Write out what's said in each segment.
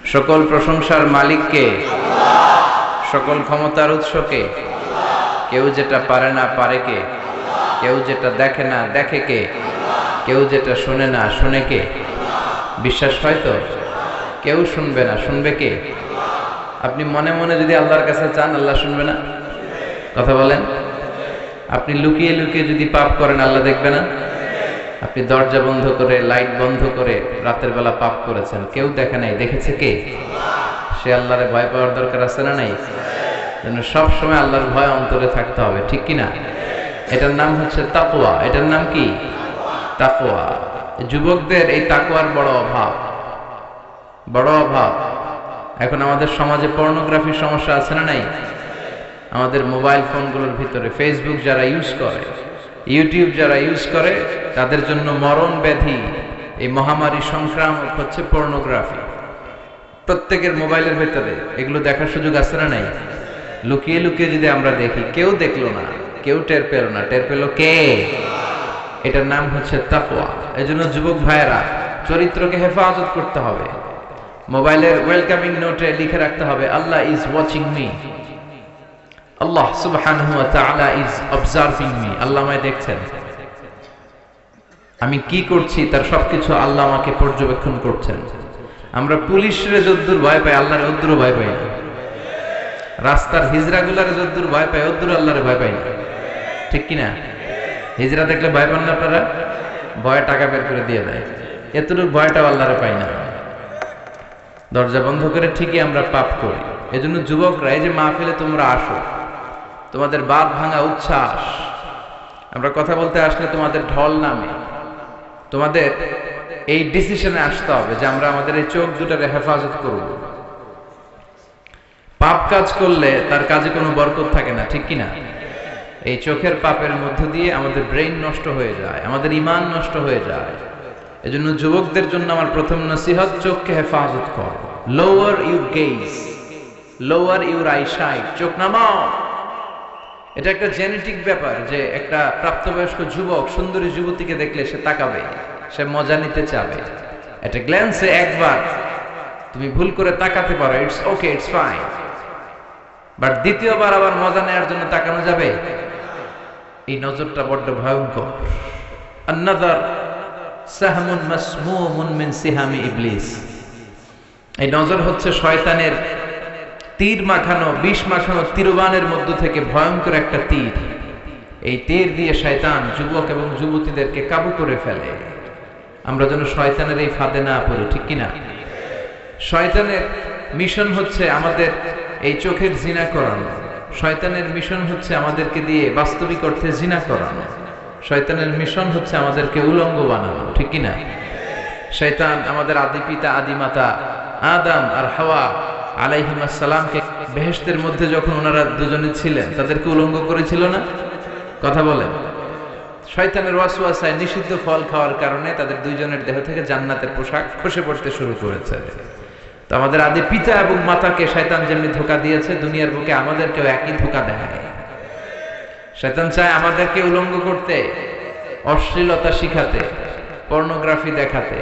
সকল প্রশংসার মালিক কে? আল্লাহ। সকল ক্ষমতার উৎস কে? আল্লাহ। কেউ যেটা পারে না পারে কে? আল্লাহ। কেউ যেটা দেখে না দেখে কে? আল্লাহ। কেউ যেটা শুনে না শুনে কে? আল্লাহ। বিশ্বাস হয় তো? কেউ শুনবে না, শুনবে কে? আল্লাহ। আপনি মনে মনে যদি আল্লাহর কাছে চান, আল্লাহ শুনবে না? কথা বলেন। আপনি লুকিয়ে লুকিয়ে যদি পাপ করেন, আল্লাহ দেখবে না? আপনি দরজা বন্ধ করে লাইট বন্ধ করে রাতের বেলা পাপ করেছেন, কেউ দেখে নাই, দেখেছে কে? সে আল্লাহরে ভয় পাওয়ার দরকার আছে না নাই? যেন সব সময় আল্লাহর ভয় অন্তরে থাকতে হবে, ঠিক কি না? এটার নাম হচ্ছে তাকওয়া। এটার নাম কি? তাকওয়া। যুবকদের এই তাকওয়ার বড় অভাব, বড় অভাব। এখন আমাদের সমাজে পর্নোগ্রাফির সমস্যা আছে না নাই? আমাদের মোবাইল ফোনগুলোর ভিতরে ফেসবুক যারা ইউজ করে, ইউটিউব যারা ইউজ করে, তাদের জন্য মরণ ব্যাধি, এই মহামারী সংক্রামক হচ্ছে পর্নোগ্রাফি। প্রত্যেকের মোবাইলের ভেতরে এগুলো দেখার সুযোগ আছে না নাই? লুকিয়ে লুকিয়ে যদি আমরা দেখি, কেউ দেখলো না, কেউ টের পেল না, টের পেল কে? এটার নাম হচ্ছে তাকওয়া। এজন্য যুবক ভাইয়েরা, চরিত্রকে হেফাজত করতে হবে। মোবাইলের ওয়েলকামিং নোটে লিখে রাখতে হবে, আল্লাহ ইজ ওয়াচিং মি, আল্লাহ সুবহানাহু ওয়া তাআলা ইজ অবজার্ভিং মি। আল্লাহ আমায় দেখছেন, আমি কি করছি তার সবকিছু আল্লাহ আমাকে পর্যবেক্ষণ করছেন। আমরা পুলিশরে যদ্দুর ভয় পাই, আল্লাহরে অদ্দুর ভয় পাই না। রাস্তার হিজড়াগুলারে যদ্দুর ভয় পাই, অদ্দুর আল্লাহরে ভয় পাই না, ঠিক কিনা? হিজড়া দেখলে ভয় পান না আপনারা? ভয়ে টাকা বের করে দিয়ে দেয়, এতটুকু ভয়টাও আল্লাহরে পাই না। দরজা বন্ধ করে ঠিকই আমরা পাপ করি। এজন্য যুবকরা, এই যে মাহফিলে তোমরা আসো, তোমাদের বাদ ভাঙা উচ্ছ্বাস, আমরা কথা বলতে আসলে তোমাদের ঢল নামে। তোমাদের এই ডিসিশনে আসতে হবে যে আমরা আমাদের এই চোখ দুটারে হেফাজত করব। পাপ কাজ করলে তার কাজে কোনো বরকত থাকে না, ঠিক কিনা? এই চোখের পাপের মধ্য দিয়ে আমাদের ব্রেইন নষ্ট হয়ে যায়, আমাদের ঈমান নষ্ট হয়ে যায়। এজন্য যুবকদের জন্য আমার প্রথম নসিহত, চোখকে হেফাজত কর। Lower your gauge, lower your eyesight, চোখ নামাও। এটা একটা জেনেটিক ব্যাপার যে একটা প্রাপ্তবয়স্ক যুবক সুন্দরী যুবতীকে দেখলে সে তাকাবে, সে মজা নিতে চাবে। একটা গ্ল্যান্সে একবার তুমি ভুল করে তাকাতে পারো, it's okay, it's fine. But দ্বিতীয়বার আবার মজা নেওয়ার জন্য তাকানো যাবে? এই নজরটা বড্ড ভয়ঙ্কর। আন-নাযার সাহমুন মাসমুমুন মিন সিহামি ইবলিস। এই নজর হচ্ছে শয়তানের তীর মাখানো, বিষ মাখানো তীরবানের মধ্য থেকে ভয়ঙ্কর একটা তীর। এই তীর দিয়ে শয়তান যুবক এবং যুবতীদেরকে কাবু করে ফেলে। আমরা যেন শয়তানের এই ফাঁদে না পড়ি, ঠিক কিনা? শয়তানের মিশন হচ্ছে আমাদের এই চোখের জিনা করানো। শয়তানের মিশন হচ্ছে আমাদেরকে দিয়ে বাস্তবিক অর্থে জিনা করানো। শয়তানের মিশন হচ্ছে আমাদেরকে উলঙ্গ বানানো, ঠিক কিনা? শয়তান আমাদের আদি পিতা আদি মাতা আদম আর হাওয়া আলাইহিস সালামকে বেহেশতের মধ্যে যখন ওনারা দুজনে ছিলেন, তাদেরকে উলঙ্গ করেছিল না? কথা বলেন। শয়তানের ওয়াসওয়াসায় নিষিদ্ধ ফল খাওয়ার কারণে তাদের দুইজনের দেহ থেকে জান্নাতের পোশাক খসে পড়তে শুরু করেছে। তো আমাদের আদি পিতা এবং মাতাকে শয়তান যেমনি ধোঁকা দিয়েছে, দুনিয়ার বুকে আমাদেরকেও একই ধোঁকা দেয়। শয়তান চায় আমাদেরকে উলঙ্গ করতে, অশ্লীলতা শিখাতে, পর্নোগ্রাফি দেখাতে।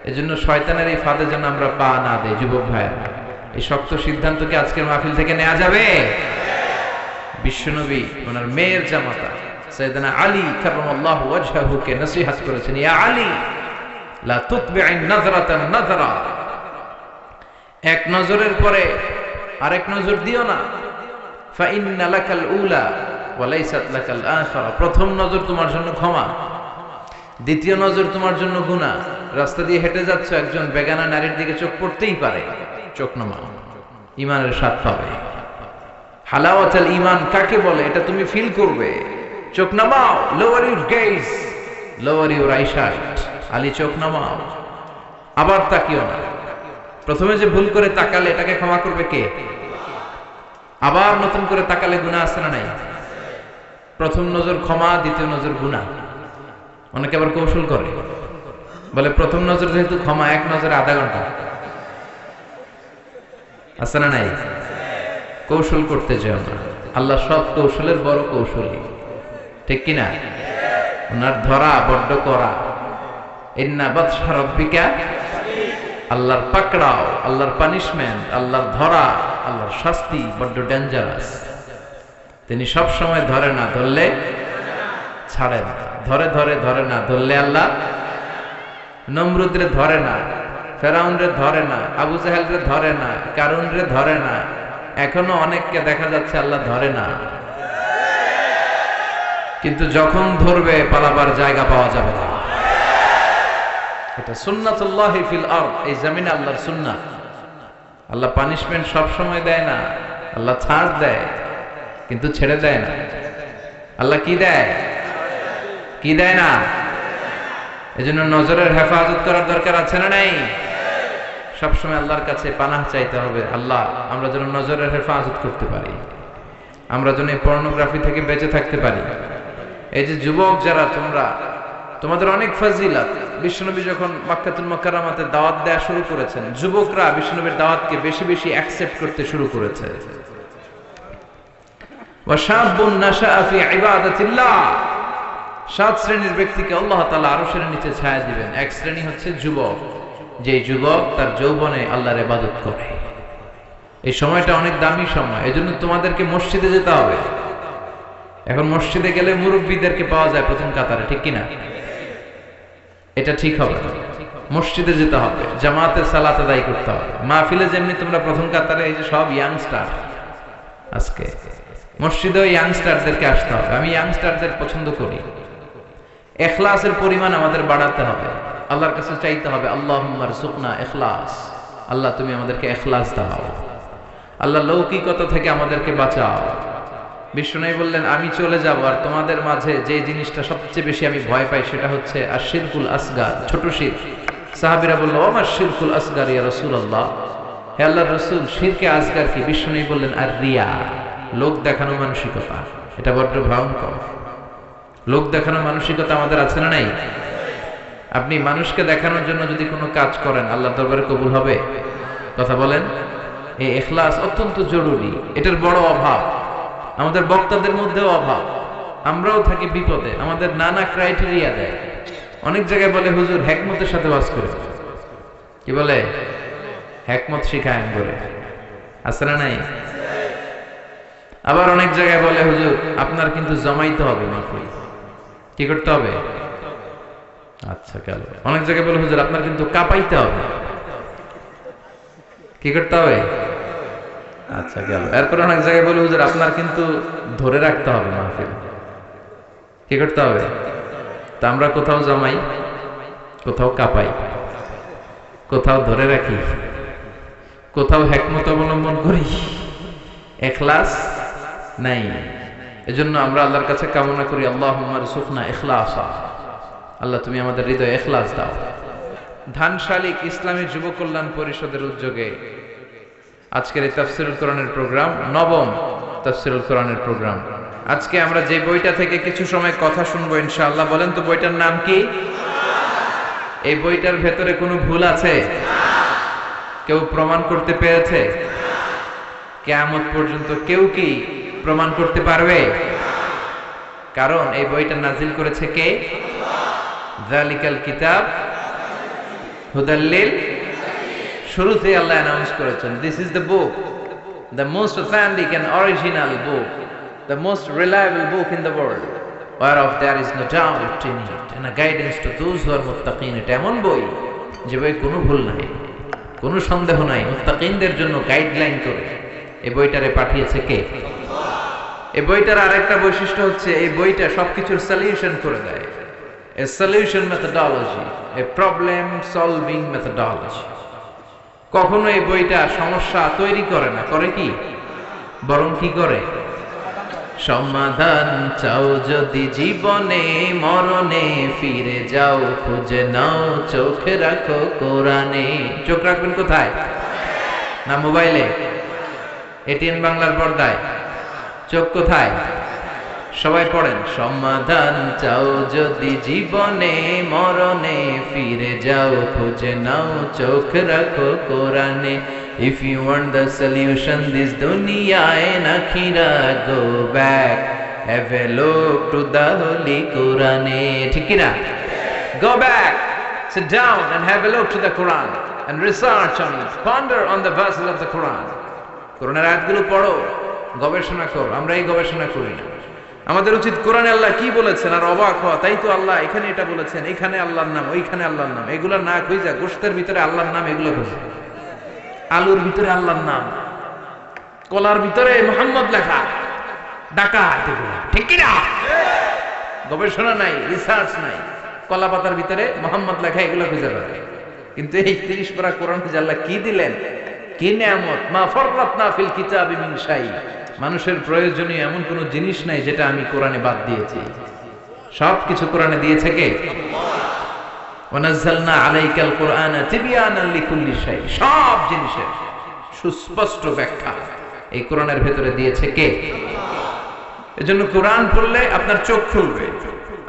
এজন্য শয়তানের এই ফাঁদে যেন আমরা পা না দেই। যুবক ভাইয়েরা, এই শক্ত সিদ্ধান্ত কি আজকের মাহফিল থেকে নেওয়া যাবে? বিশ্বনবী ওনার মেয়ের জামাতা সাইয়েদনা আলী কাররামাল্লাহু ওয়াজহাহু কে নসিহত করেছেন, ইয়া আলী লা তুতবি'ন নাযরাতান নাযরা, এক নজরের পরে আরেক নজর দিও না। ফা ইন্না লাকাল উলা ওয়া লাইসাত লাকাল আখিরা, প্রথম নজর তোমার জন্য ক্ষমা, দ্বিতীয় নজর তোমার জন্য গুনাহ। রাস্তা দিয়ে হেঁটে যাচ্ছ, একজন বেগানা নারীর দিকে চোখ পড়তেই পারে, চোখ নামাও, ঈমানের স্বাদ পাবে। হালাওয়াতুল ঈমান কাকে বলে এটা তুমি ফিল করবে। চোখ নামাও, lower your gauge, lower your eyesight. Ali চোখ নামাও, আবার তাকিও না। প্রথমে যে ভুল করে তাকালে এটাকে ক্ষমা করবে কে? আবার নতুন করে তাকালে গুনাহ আছে না নাই? প্রথম নজর ক্ষমা, দ্বিতীয় নজর গুনাহ। অনেকে আবার কৌশল করে, বলে প্রথম নজর যেহেতু ক্ষমা, এক নজরে আধা ঘন্টা। আছে না নাই? কৌশল করতে যেও না। আল্লাহ সব কৌশলের বড় কৌশলী, ঠিক কিনা? ওনার ধরা বড্ড করা। ইন্না বাতশা রাব্বিকা, আল্লাহর পাকড়াও, আল্লাহর পানিশমেন্ট, আল্লাহর ধরা, আল্লাহর শাস্তি বড্ড ডেঞ্জারাস। তিনি সব সময় ধরে না, ধরলে ছাড়ে না, ধরে ধরে ধরে না, ধরলে আল্লাহ। নমরুদরে ধরে না, ফেরাউনরে ধরে না, আবু জাহেলরে ধরে না, কারুনরে ধরে না, এখনো অনেককে দেখা যাচ্ছে আল্লাহ ধরে না। কিন্তু যখন ধরবে পালাবার জায়গা পাওয়া যাবে না। এটা সুন্নাতুল্লাহি ফিল আরদ, এই জমিনে আল্লাহর সুন্নাত। আল্লাহ পানিশমেন্ট সব সময় দেয় না, আল্লাহ ছাড় দেয় কিন্তু ছেড়ে দেয় না। আল্লাহ কি দেয়? কি দেয় না? এজন্য নজরের হেফাজত করার দরকার আছে না নাই? সবসময় আল্লাহর কাছে পানাহ চাইতে হবে, আল্লাহ আমরা যেন নজরের হেফাজত করতে পারি, আমরা যেন এই পর্নোগ্রাফি থেকে বেঁচে থাকতে পারি। এই যে যুবক যারা, তোমাদের অনেক ফাজিলাত। বিশ্বনবী যখন মক্কাতুল মুকাররমাতে দাওয়াত দেয়া শুরু করেছেন, যুবকরা বিশ্বনবীর দাওয়াতকে বেশি বেশি অ্যাকসেপ্ট করতে শুরু করেছে। ওয়া শাবুন নাশাআ ফি ইবাদাতিল্লাহ, 7 শ্রেণীর ব্যক্তিকে আল্লাহ তাআলা আরশের নিচে ছায়া দিবেন। এক শ্রেণী হচ্ছে যুবক, যে যুবক তার যৌবনে আল্লাহর ইবাদত করে। এই সময়টা অনেক দামি সময়, এজন্য তোমাদেরকে মসজিদে যেতে হবে। এখন মসজিদে গেলে মুরব্বীদেরকে পাওয়া যায় প্রথম কাতারে, ঠিক কিনা? এটা ঠিক হবে, মসজিদে যেতে হবে, জামাতে সালাত আদায় করতে হবে। মাহফিলে যেমনি তোমরা প্রথম কাতারে, এই যে সব ইয়াংস্টার, আজকে মসজিদেও ইয়াংস্টারদেরকে আসতে হবে। আমি ইয়াংস্টারদের পছন্দ করি। ইখলাসের পরিমাণ আমাদের বাড়াতে হবে, আল্লাহর কাছে চাইতে হবে, আল্লাহুম্মা রযুকনা ইখলাস, আল্লাহ তুমি আমাদেরকে ইখলাস দাও, আল্লাহ লৌকিকতা থেকে আমাদেরকে বাঁচাও। বিষ্ণু বললেন, আমি চলে যাব আর তোমাদের মাঝে যে জিনিসটা সবচেয়ে বেশি আমি ভয় পাই সেটা হচ্ছে আশিরকুল আসগার, ছোট শিরক। সাহাবীরা বলল, ওমা শিরকুল আসগার ইয়া রাসূলুল্লাহ, হে আল্লাহর রাসূল শিরকে আসগার কি? বিষ্ণু বললেন, আর রিয়া, লোক দেখানো মানসিকতা। এটা বড্ড ভয়ঙ্কর। লোক দেখানো মানসিকতা আমাদের আছে না নাই? আপনি মানুষকে দেখানোর জন্য যদি কোনো কাজ করেন, আল্লাহর দরবারে কবুল হবে? কথা বলেন। এই ইখলাস অত্যন্ত জরুরি, এটার বড় অভাব আমাদের বক্তাদের মধ্যেও অভাব। আমরাও থাকি বিপদে, আমাদের নানা ক্রাইটেরিয়া দেয়। অনেক জায়গায় বলে, হুজুর হিকমতের সাথে ওয়াজ করে। কি বলে? হিকমত শিখায়েন বলে, আছে না নাই? আবার অনেক জায়গায় বলে, হুজুর আপনার কিন্তু জমাইতে হবে মাহফিল। কি করতে হবে? আচ্ছা গেল। অনেক জায়গায় বলে, হুজুর আপনার কিন্তু কাঁপাইতে হবে। কি করতে হবে? আচ্ছা গেল। এরপর অনেক জায়গায় বলে, হুজুর আপনার কিন্তু ধরে রাখতে হবে মাহফিল। কি করতে হবে? তা আমরা কোথাও জমাই, কোথাও কাঁপাই, কোথাও ধরে রাখি, কোথাও হিকমত অবলম্বন করি, ইখলাস নাই। এজন্য আমরা আল্লাহর কাছে কামনা করি, আল্লাহুম্মা রযুকনা ইখলাসা, আল্লাহ তুমি আমাদের হৃদয়ে ইখলাস দাও। ধানশালিক ইসলামী যুব কল্যাণ পরিষদের উদ্যোগে আজকের এই তাফসীরুল কোরআনের প্রোগ্রাম, নবম তাফসীরুল কোরআনের প্রোগ্রাম। আজকে আমরা যে বইটা থেকে কিছু সময় কথা শুনবো ইনশাআল্লাহ, বলেন তো বইটার নাম কি? এই বইটার ভেতরে কোনো ভুল আছে? কেউ প্রমাণ করতে পেরেছে? কিয়ামত পর্যন্ত কেউ কি প্রমাণ করতে পারবে? কারণ এই বইটা নাজিল করেছে কে? যালিকাল কিতাব হুদাল লিল, শুরুতে আল্লাহ অ্যানাউন্স করেছেন, this is the book, the most authentic and original book, the most reliable book in the world, whereof there is no doubt in it, and a guidance to those who are muttaqin। এটা এমন বই যে বই কোনো ভুল নাই, কোনো সন্দেহ নাই, মুত্তাকিনদের জন্য গাইডলাইন করে এই বইটারে পাঠিয়েছে কে? এই বইটার আরেকটা বৈশিষ্ট্য হচ্ছে, এই বইটা সবকিছুর সলিউশন করে দেয়। A solution methodology, a problem solving methodology। কখনো এই বইটা সমস্যা তৈরি করে না, করে কি? বরং কি করে? সমাধান চাও যদি জীবনে, মরণে ফিরে যাও, খুঁজে নাও চোখ রাখো কোরআনে। চোখ রাখবেন কোথায়? না মোবাইলে, এটিএন বাংলার পর্দায়? চোখ কোথায়? সবাই পড়েন, সমাধান চাও যদি জীবনে, মরণে ফিরে যাও, খুঁজে নাও চোখ রাখো কোরআনে। If you want the solution this dunya and akhirah, go back, have a look to the holy Quran। ঠিক কি না? Go back, sit down and have a look to the Quran। and research on it, ponder on the verses of the Quran. কোরআনের আয়াতগুলো পড়ো, গবেষণা করো। আমরা এই গবেষণা করি না। আমাদের উচিত কোরআনে আল্লাহ কি বলেছেন আর অবাক হওয়া, তাই তো আল্লাহ এখানে এটা বলেছেন, এখানে আল্লাহর নাম, ওইখানে আল্লাহর নাম। এগুলো না খুঁজা গোশতের ভিতরে আল্লাহর নাম এগুলো খুঁজে, আলুর ভিতরে আল্লাহর নাম, কলার ভিতরে মুহাম্মদ লেখা, ডাকাত এগুলো, ঠিক কি না? গবেষণা নাই, রিসার্চ নাই, কলা পাতার ভিতরে মুহাম্মদ লেখা, এগুলো খুঁজে পাবে। কিন্তু এই 30 পারা কোরআন যে আল্লাহ কি দিলেন, কি নিয়ামত, মা ফাররাতনা ফিল কিতাবি মিন শাই। মানুষের প্রয়োজনীয় এমন কোন জিনিস নাই যেটা আমি কোরআনে বাদ দিয়েছি। সবকিছু কোরআনে দিয়েছে কে? ওয়া নাযালনা আলাইকাল কুরআনা তিবয়ানান লিকুল্লি শাই। সব জিনিসের সুস্পষ্ট ব্যাখ্যা এই কোরআনের ভেতরে দিয়েছে কে? এজন্য কোরআন পড়লে আপনার চোখ খুলবে,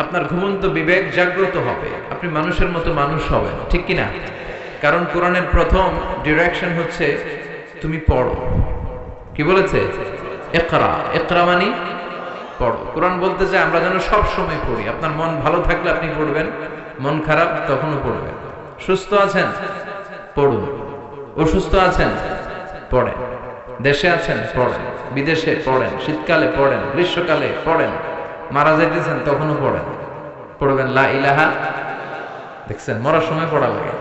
আপনার ঘুমন্ত বিবেক জাগ্রত হবে, আপনি মানুষের মতো মানুষ হবেন, ঠিক কি না? কারণ কোরআনের প্রথম ডিরেকশন হচ্ছে তুমি পড়ো। কি বলেছে? ইকরা। ইকরা মানে পড়ো। কোরআন বলতে চায় আমরা যেন সব সময় পড়ি। আপনার মন ভালো থাকলে আপনি পড়বেন, মন খারাপ তখনও পড়বেন। সুস্থ আছেন পড়ুন, অসুস্থ আছেন পড়েন, দেশে আছেন পড়েন, বিদেশে পড়েন, শীতকালে পড়েন, গ্রীষ্মকালে পড়েন, মারা যাইতেছেন তখনও পড়েন। পড়বেন লা ইলাহা। দেখছেন মরার সময় পড়া লাগে,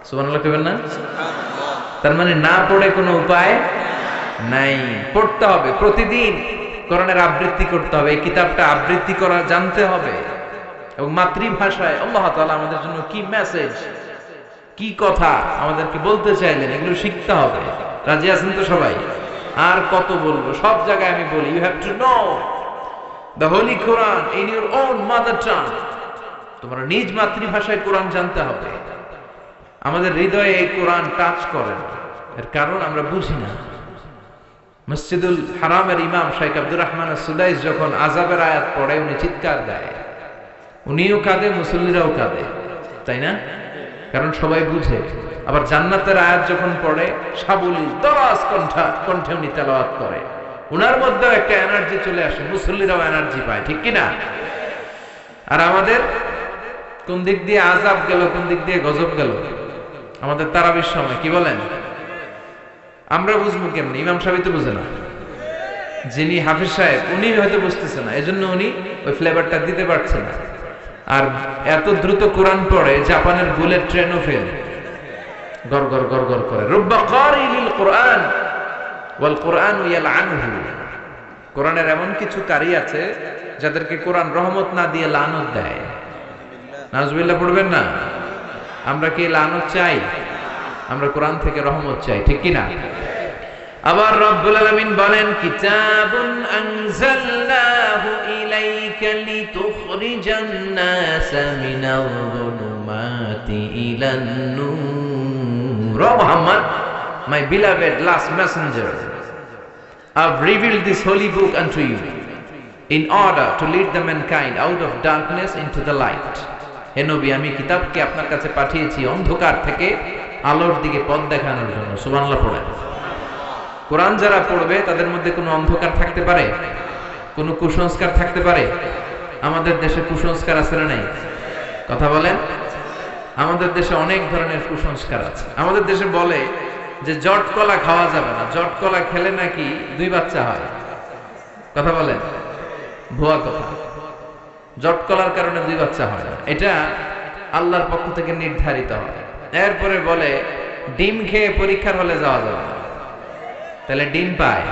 সুবহানাল্লাহ কইবেন না? তার মানে না পড়ে কোনো উপায় নাই, পড়তে হবে প্রতিদিন। কোরআনের আবৃত্তি করতে হবে, এই কিতাবটা আবৃত্তি করা জানতে হবে, এবং মাতৃভাষায় আল্লাহ তাআলা আমাদের জন্য কি মেসেজ, কি কথা আমাদেরকে বলতে চাইলেন এগুলো শিখতে হবে। রাজি আছেন তো সবাই? আর কত বলবো, সব জায়গায় আমি বলি, you have to know the holy Quran in your own mother tongue. তোমরা নিজ মাতৃভাষায় কোরআন জানতে হবে। আমাদের হৃদয়ে এই কোরআন টাচ করে, এর কারণ আমরা বুঝি না। মসজিদুল হারামের ইমাম শাইখ আব্দুর রহমান সুদাইস যখন আযাবের আয়াত পড়ে উনি চিৎকার দেয়, উনিও কাঁদে, মুসল্লিরাও কাঁদে, তাই না? কারণ সবাই বুঝে। আবার জান্নাতের আয়াত যখন পড়ে সাবলীল দরাজ কণ্ঠে উনি তেলাওয়াত করে, উনার মধ্যেও একটা এনার্জি চলে আসে, মুসল্লিরাও এনার্জি পায়, ঠিক কিনা? আর আমাদের কোন দিক দিয়ে আযাব গেল, কোন দিক দিয়ে গজব গেল আমাদের তারাবির সময়, কি বলেন? আমরা বুঝবো কেমনি? ইমাম সাহেব তো বুঝে না, যিনি হাফিজ সাহেব উনি হয়তো বুঝতেছে না, এজন্য উনি ওই ফ্লেভারটা দিতে পারছে না। আর এত দ্রুত কোরআন পড়ে জাপানের বুলেট ট্রেনও ফেল, গর গর গর গর করে। রুব্বা কারিলিল কোরআন ওয়াল কোরআন ইয়ালআনুহু। কোরআনের এমন কিছু কারি আছে যাদেরকে কোরআন রহমত না দিয়ে লানত দেয়। নাউজুবিল্লাহ পড়বেন না? আমরা কি লানত চাই? আমরা কোরআন থেকে রহমত চাই, ঠিক কি না? আবার রব্বুল আলামিন বলেন, কিতাবুন আনজালনাহু ইলাইকা লিতুখরিজান নাসা মিনাল যুলুমাতি ইলান নূর। ও Muhammad, my beloved last messenger, I've revealed this holy book unto you in order to lead the mankind out of darkness into the light. হে নবী, আমি কিতাবকে আপনার কাছে পাঠিয়েছি অন্ধকার থেকে আলোর দিকে পথ দেখানোর জন্য। সুবহানাল্লাহ পড়েন। কোরআন যারা পড়বে তাদের মধ্যে কোনো অন্ধকার থাকতে পারে? কোনো কুসংস্কার থাকতে পারে? আমাদের দেশে কুসংস্কার আছে না নাই? কথা বলেন। আমাদের দেশে অনেক ধরনের কুসংস্কার আছে। আমাদের দেশে বলে যে জট কলা খাওয়া যাবে না, জট কলা খেলে নাকি 2 বাচ্চা হয়। কথা বলেন, ভুয়া কথা। জট কলার কারণে 2 বাচ্চা হয় না, এটা আল্লাহর পক্ষ থেকে নির্ধারিত হয়। এরপরে বলে ডিম খেয়ে পরীক্ষার হলে যাওয়া যাবে না, তাহলে ডিম পায়,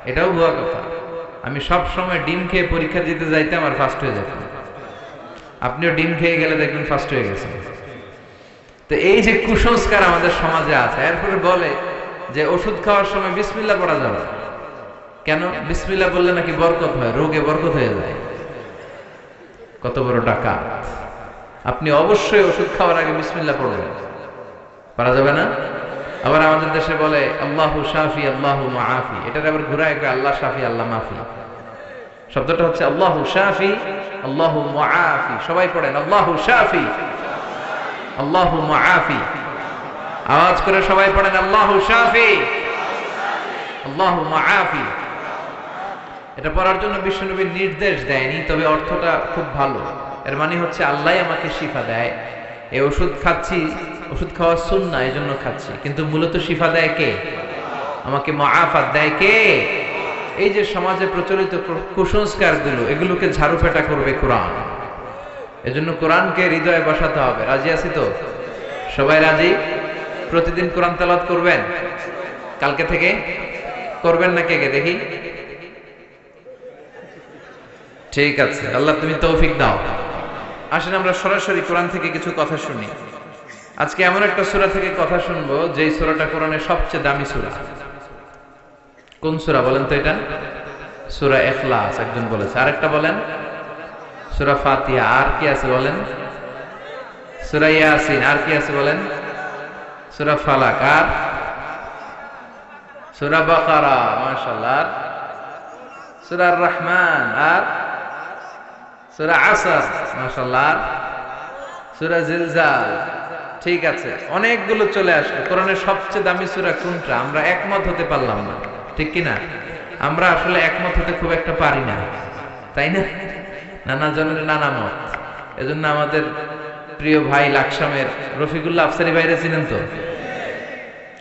এটাও ভুয়া কথা। আমি সব সময় ডিম খেয়ে পরীক্ষা দিতে যাইতে আমার ফার্স্ট হয়ে যেত। আপনিও ডিম খেয়ে গেলে দেখবেন ফার্স্ট হয়ে গেছে। তো এই যে কুসংস্কার আমাদের সমাজে আছে। এরপরে বলে যে ওষুধ খাওয়ার সময় বিসমিল্লাহ পড়া যাবে। কেন? বিসমিল্লাহ বললে নাকি বরকত হয়, রোগে বরকত হয়ে যায়। কত বড় ডাকাত! আপনি অবশ্যই ওষুধ খাওয়ার আগে বিসমিল্লাহ পড়বেন, পারা যাবে না? আবার আমাদের দেশে বলে আল্লাহু শাফি আল্লাহু মুআফি, এটার আবার ঘুরায় কয় আল্লাহ শাফি আল্লাহ মাফি। শব্দটা হচ্ছে আল্লাহু শাফি আল্লাহু মুআফি। সবাই পড়েন আল্লাহু শাফি আল্লাহু মুআফি। আওয়াজ করে সবাই পড়েন আল্লাহু শাফি আল্লাহু মুআফি। এটা পড়ার জন্য বিশ্বনবী নির্দেশ দেয়নি, তবে অর্থটা খুব ভালো। এর মানে হচ্ছে আল্লাহ আমাকে শিফা দেয়, এই ওষুধ খাচ্ছি, ওষুধ খাওয়া সুন্নাহ, এই জন্য খাচ্ছি, কিন্তু মূলত শিফা দেয় কে? আমাকে মুআফাত দেয় কে? এই যে সমাজে প্রচলিত কুসংস্কার গুলো, এগুলোকে ঝাড়ুপেটা করবে কোরআন। এজন্য কোরআনকে হৃদয়ে বসাতে হবে। রাজি আছি তো? সবাই রাজি? প্রতিদিন কোরআন তেলাওয়াত করবেন? কালকে থেকে করবেন না? কে কে দেখি? ঠিক আছে, আল্লাহ তুমি তৌফিক দাও। আসেন আমরা সরাসরি কোরআন থেকে কিছু কথা শুনি। আজকে এমন একটা সূরা থেকে কথা শুনবো যে সূরাটা কোরআনের সবচেয়ে দামি সূরা। কোন সূরা বলেন তো? এটা সূরা ইখলাস একজন বলেছে, আরেকটা বলেন সূরা ফাতিহা, আর কি আছে বলেন? সূরা ইয়াসিন, আর কি আছে বলেন? সূরা ফালাক, আর সূরা বাকারা, মাশাআল্লাহ, সূরা আর রহমান, আর সূরা আসর, মাশাআল্লাহ, সূরা জিলজাল। ঠিক আছে, অনেকগুলো চলে আসলো। কোরআনের সবচেয়ে দামি সূরা কোনটা? আমরা একমত হতে পারলাম না, ঠিক কি না? আমরা আসলে একমত হতে খুব একটা পারি না, তাই না? নানা জনের নানা মত। এজন্য আমাদের প্রিয় ভাই লাকসামের রফিকুল্লাহ আফসারি ভাইরে চিনেন তো?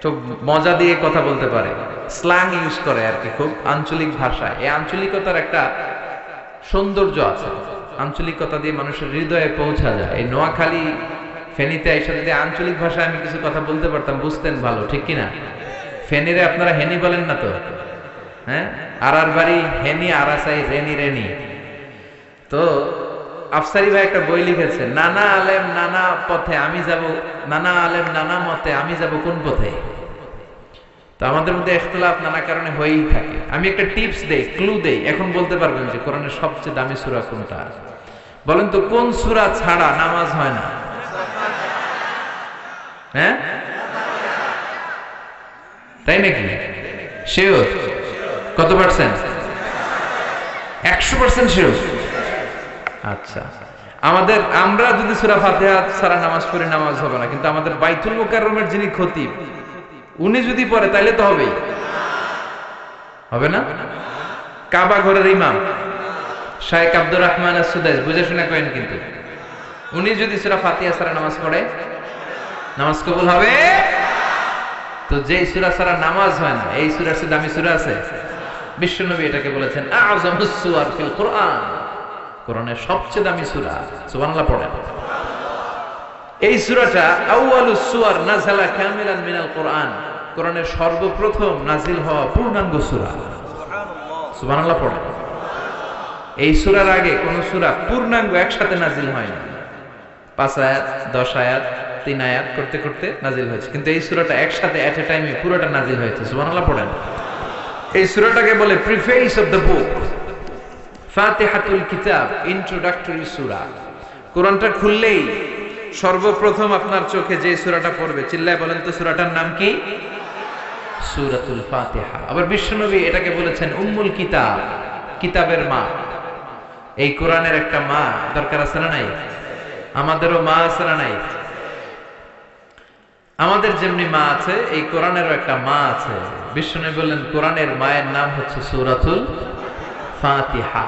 খুব মজা দিয়ে কথা বলতে পারে, স্ল্যাং ইউজ করে আর কি, খুব আঞ্চলিক ভাষা। এই আঞ্চলিকতার একটা সৌন্দর্য আছে, আঞ্চলিকতা দিয়ে মানুষের হৃদয়ে পৌঁছা যায়। এই নোয়াখালী ফেনীতে এসে যদি আঞ্চলিক ভাষায় আমি কিছু কথা বলতে পারতাম, বুঝতেন ভালো, ঠিক কিনা? ফেনীরে আপনারা হেনি বলেন না তো? হ্যাঁ, আর বাড়ি হেনি, আরাসাই রেনি রেনি। তো আফসারি ভাই একটা বই লিখেছে, নানা আলেম নানা পথে আমি যাব, নানা আলেম নানা মতে আমি যাব কোন পথে? তো আমাদের মধ্যে ইখতিলাফ নানা কারণে হয়েই থাকে। আমি একটা টিপস দেই, ক্লু দেই, এখন বলতে পারবেন যে কোরআনের সবচেয়ে দামি সূরা কোনটা। বলেন তো কোন সূরা ছাড়া নামাজ হয় না? হ্যাঁ, তাই নাকি? শিওর? কত পার্সেন্ট? 100% শিওর? আচ্ছা, আমরা যদি সূরা ফাতিহা ছাড়া নামাজ পড়ি, নামাজ হবে না। কিন্তু আমাদের বাইতুল মুকাররমের যিনি খতিব, উনি যদি পড়ে তাইলে তো হবেই, হবে না? কাবা ঘরের ইমাম শাইখ আব্দুর রহমান আস-সুদাইস, বুঝে শুনে করেন, কিন্তু উনি যদি সূরা ফাতিহা ছাড়া নামাজ পড়ে, নামাজ কবুল হবে? তো যে সূরা ছাড়া নামাজ হয় না, এই সূরার চেয়ে দামি সূরা আছে? বিশ্বনবী এটাকে বলেছেন আযমুস সুওয়ার ফিল কুরআন, কোরআনের সবচেয়ে দামি সূরা। সুবহানাল্লাহ পড়েন। এই সূরাটা আউয়ালুস সুওয়ার নাযালা কামিলান মিনাল কুরআন, কোরআনের সর্বপ্রথম নাজিল হওয়া পূর্ণাঙ্গ সূরা। সুবহানাল্লাহ, সুবহানাল্লাহ পড়েন। এই সূরার আগে কোন সূরা পূর্ণাঙ্গ একসাথে নাজিল হয়নি। 5 আয়াত, 10 আয়াত, 3 আয়াত করতে করতে নাজিল হয়েছে, কিন্তু এই সূরাটা একসাথে এট এ টাইমে পুরোটা নাজিল হয়েছে। সুবহানাল্লাহ পড়েন। এই সূরাটাকে বলে প্রিফেস অফ দ্য বুক, ফাতিহাতুল কিতাব, ইন্ট্রোডাক্টরি সূরা। কোরআনটা খুললেই সর্বপ্রথম আপনার চোখে যে সূরাটা পড়বে, চিল্লায় বলেন তো সূরাটার নাম কি? সূরাতুল ফাতিহা। আবার বিশ্বনবী এটাকে বলেছেন উম্মুল কিতাব, কিতাবের মা। এই কোরআনের একটা মা দরকার আছে না নাই? আমাদেরও মা আছে না নাই? আমাদের যেমনি মা আছে, এই কোরআনেরও একটা মা আছে। বিশ্বনবী বললেন কোরআনের মায়ের নাম হচ্ছে সূরাতুল ফাতিহা।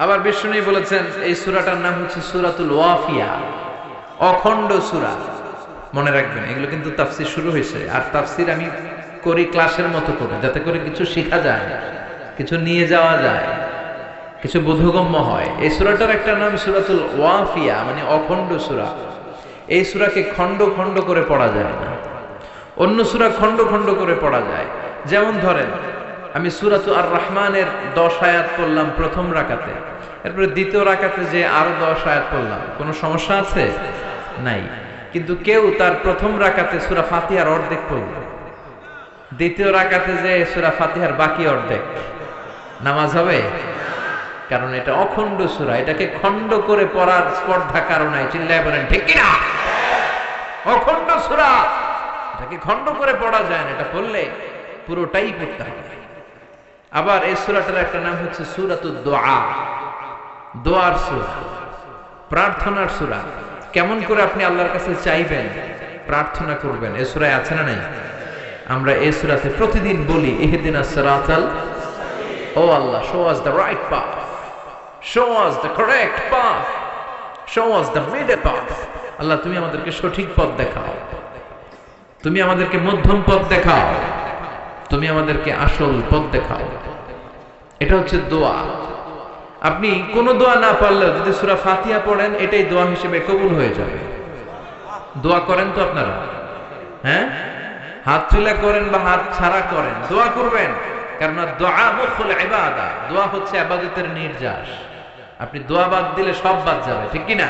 আবার বিশ্বনবী বলেছেন এই সূরাটার নাম হচ্ছে সূরাতুল ওয়াফিয়া, অখণ্ড সূরা। মনে রাখবেন, এগুলো কিন্তু তাফসীর শুরু হয়েছে, আর তাফসীর আমি করি ক্লাসের মতো করে, যাতে করে কিছু শেখা যায়, কিছু নিয়ে যাওয়া যায়, কিছু বোধগম্য হয়। এই সূরাটার একটা নাম সূরাতুল ওয়াফিয়া, মানে অখণ্ড সূরা। এই সূরাকে খণ্ড খণ্ড করে পড়া যায় না, অন্য সূরা খণ্ড খণ্ড করে পড়া যায়। যেমন ধরেন, আমি সূরাতুল আর রহমানের 10 আয়াত পড়লাম প্রথম রাকাতে, এরপরে দ্বিতীয় রাকাতে যে আরো 10 আয়াত পড়লাম, কোনো সমস্যা আছে? নাই। কিন্তু কেউ তার প্রথম রাকাতে সূরা ফাতিহার অর্ধেক পড়ল, দ্বিতীয় রাকাতে যে সূরা ফাতিহার বাকি অর্ধেক, নামাজ হবে? কারণ এটা অখণ্ড সূরা, এটাকে খণ্ড করে পড়ার স্পর্ধা কারণ নাই। চিল্লায় বলেন ঠিক কিনা? অখণ্ড সূরা, এটাকে খণ্ড করে পড়া যায় না, এটা পড়লে পুরোটাই পড়তে হবে। আবার এই সূরাটার একটা নাম হচ্ছে সূরাতুদ দুআ, দোয়ার সূরা, প্রার্থনার সূরা। কেমন করে আপনি আল্লাহর কাছে চাইবেন, প্রার্থনা করবেন, এই সূরায় আছে না নাই? আমরা এই সূরাতে প্রতিদিন বলি ইহদিনাস সিরাতাল, ও আল্লাহ, show us the right path, show us the correct path, show us the middle path. আল্লাহ তুমি আমাদেরকে সঠিক পথ দেখাও, তুমি আমাদেরকে মধ্যম পথ দেখাও, তুমি আমাদেরকে আসল পথ দেখাও। এটা হচ্ছে দোয়া। আপনি কোন দোয়া না পারলেও যদি সূরা ফাতিহা পড়েন, এটাই দোয়া হিসেবে কবুল হয়ে যাবে। দোয়া করেন তো আপনারা? হ্যাঁ, হাত তুলে করেন বা হাত ছাড়া করেন, দোয়া করবেন। কারণ দোয়া মুখুল ইবাদা, দোয়া হচ্ছে ইবাদতের নির্যাস। আপনি দোয়া বাদ দিলে সব বাদ যাবে, ঠিক কি না?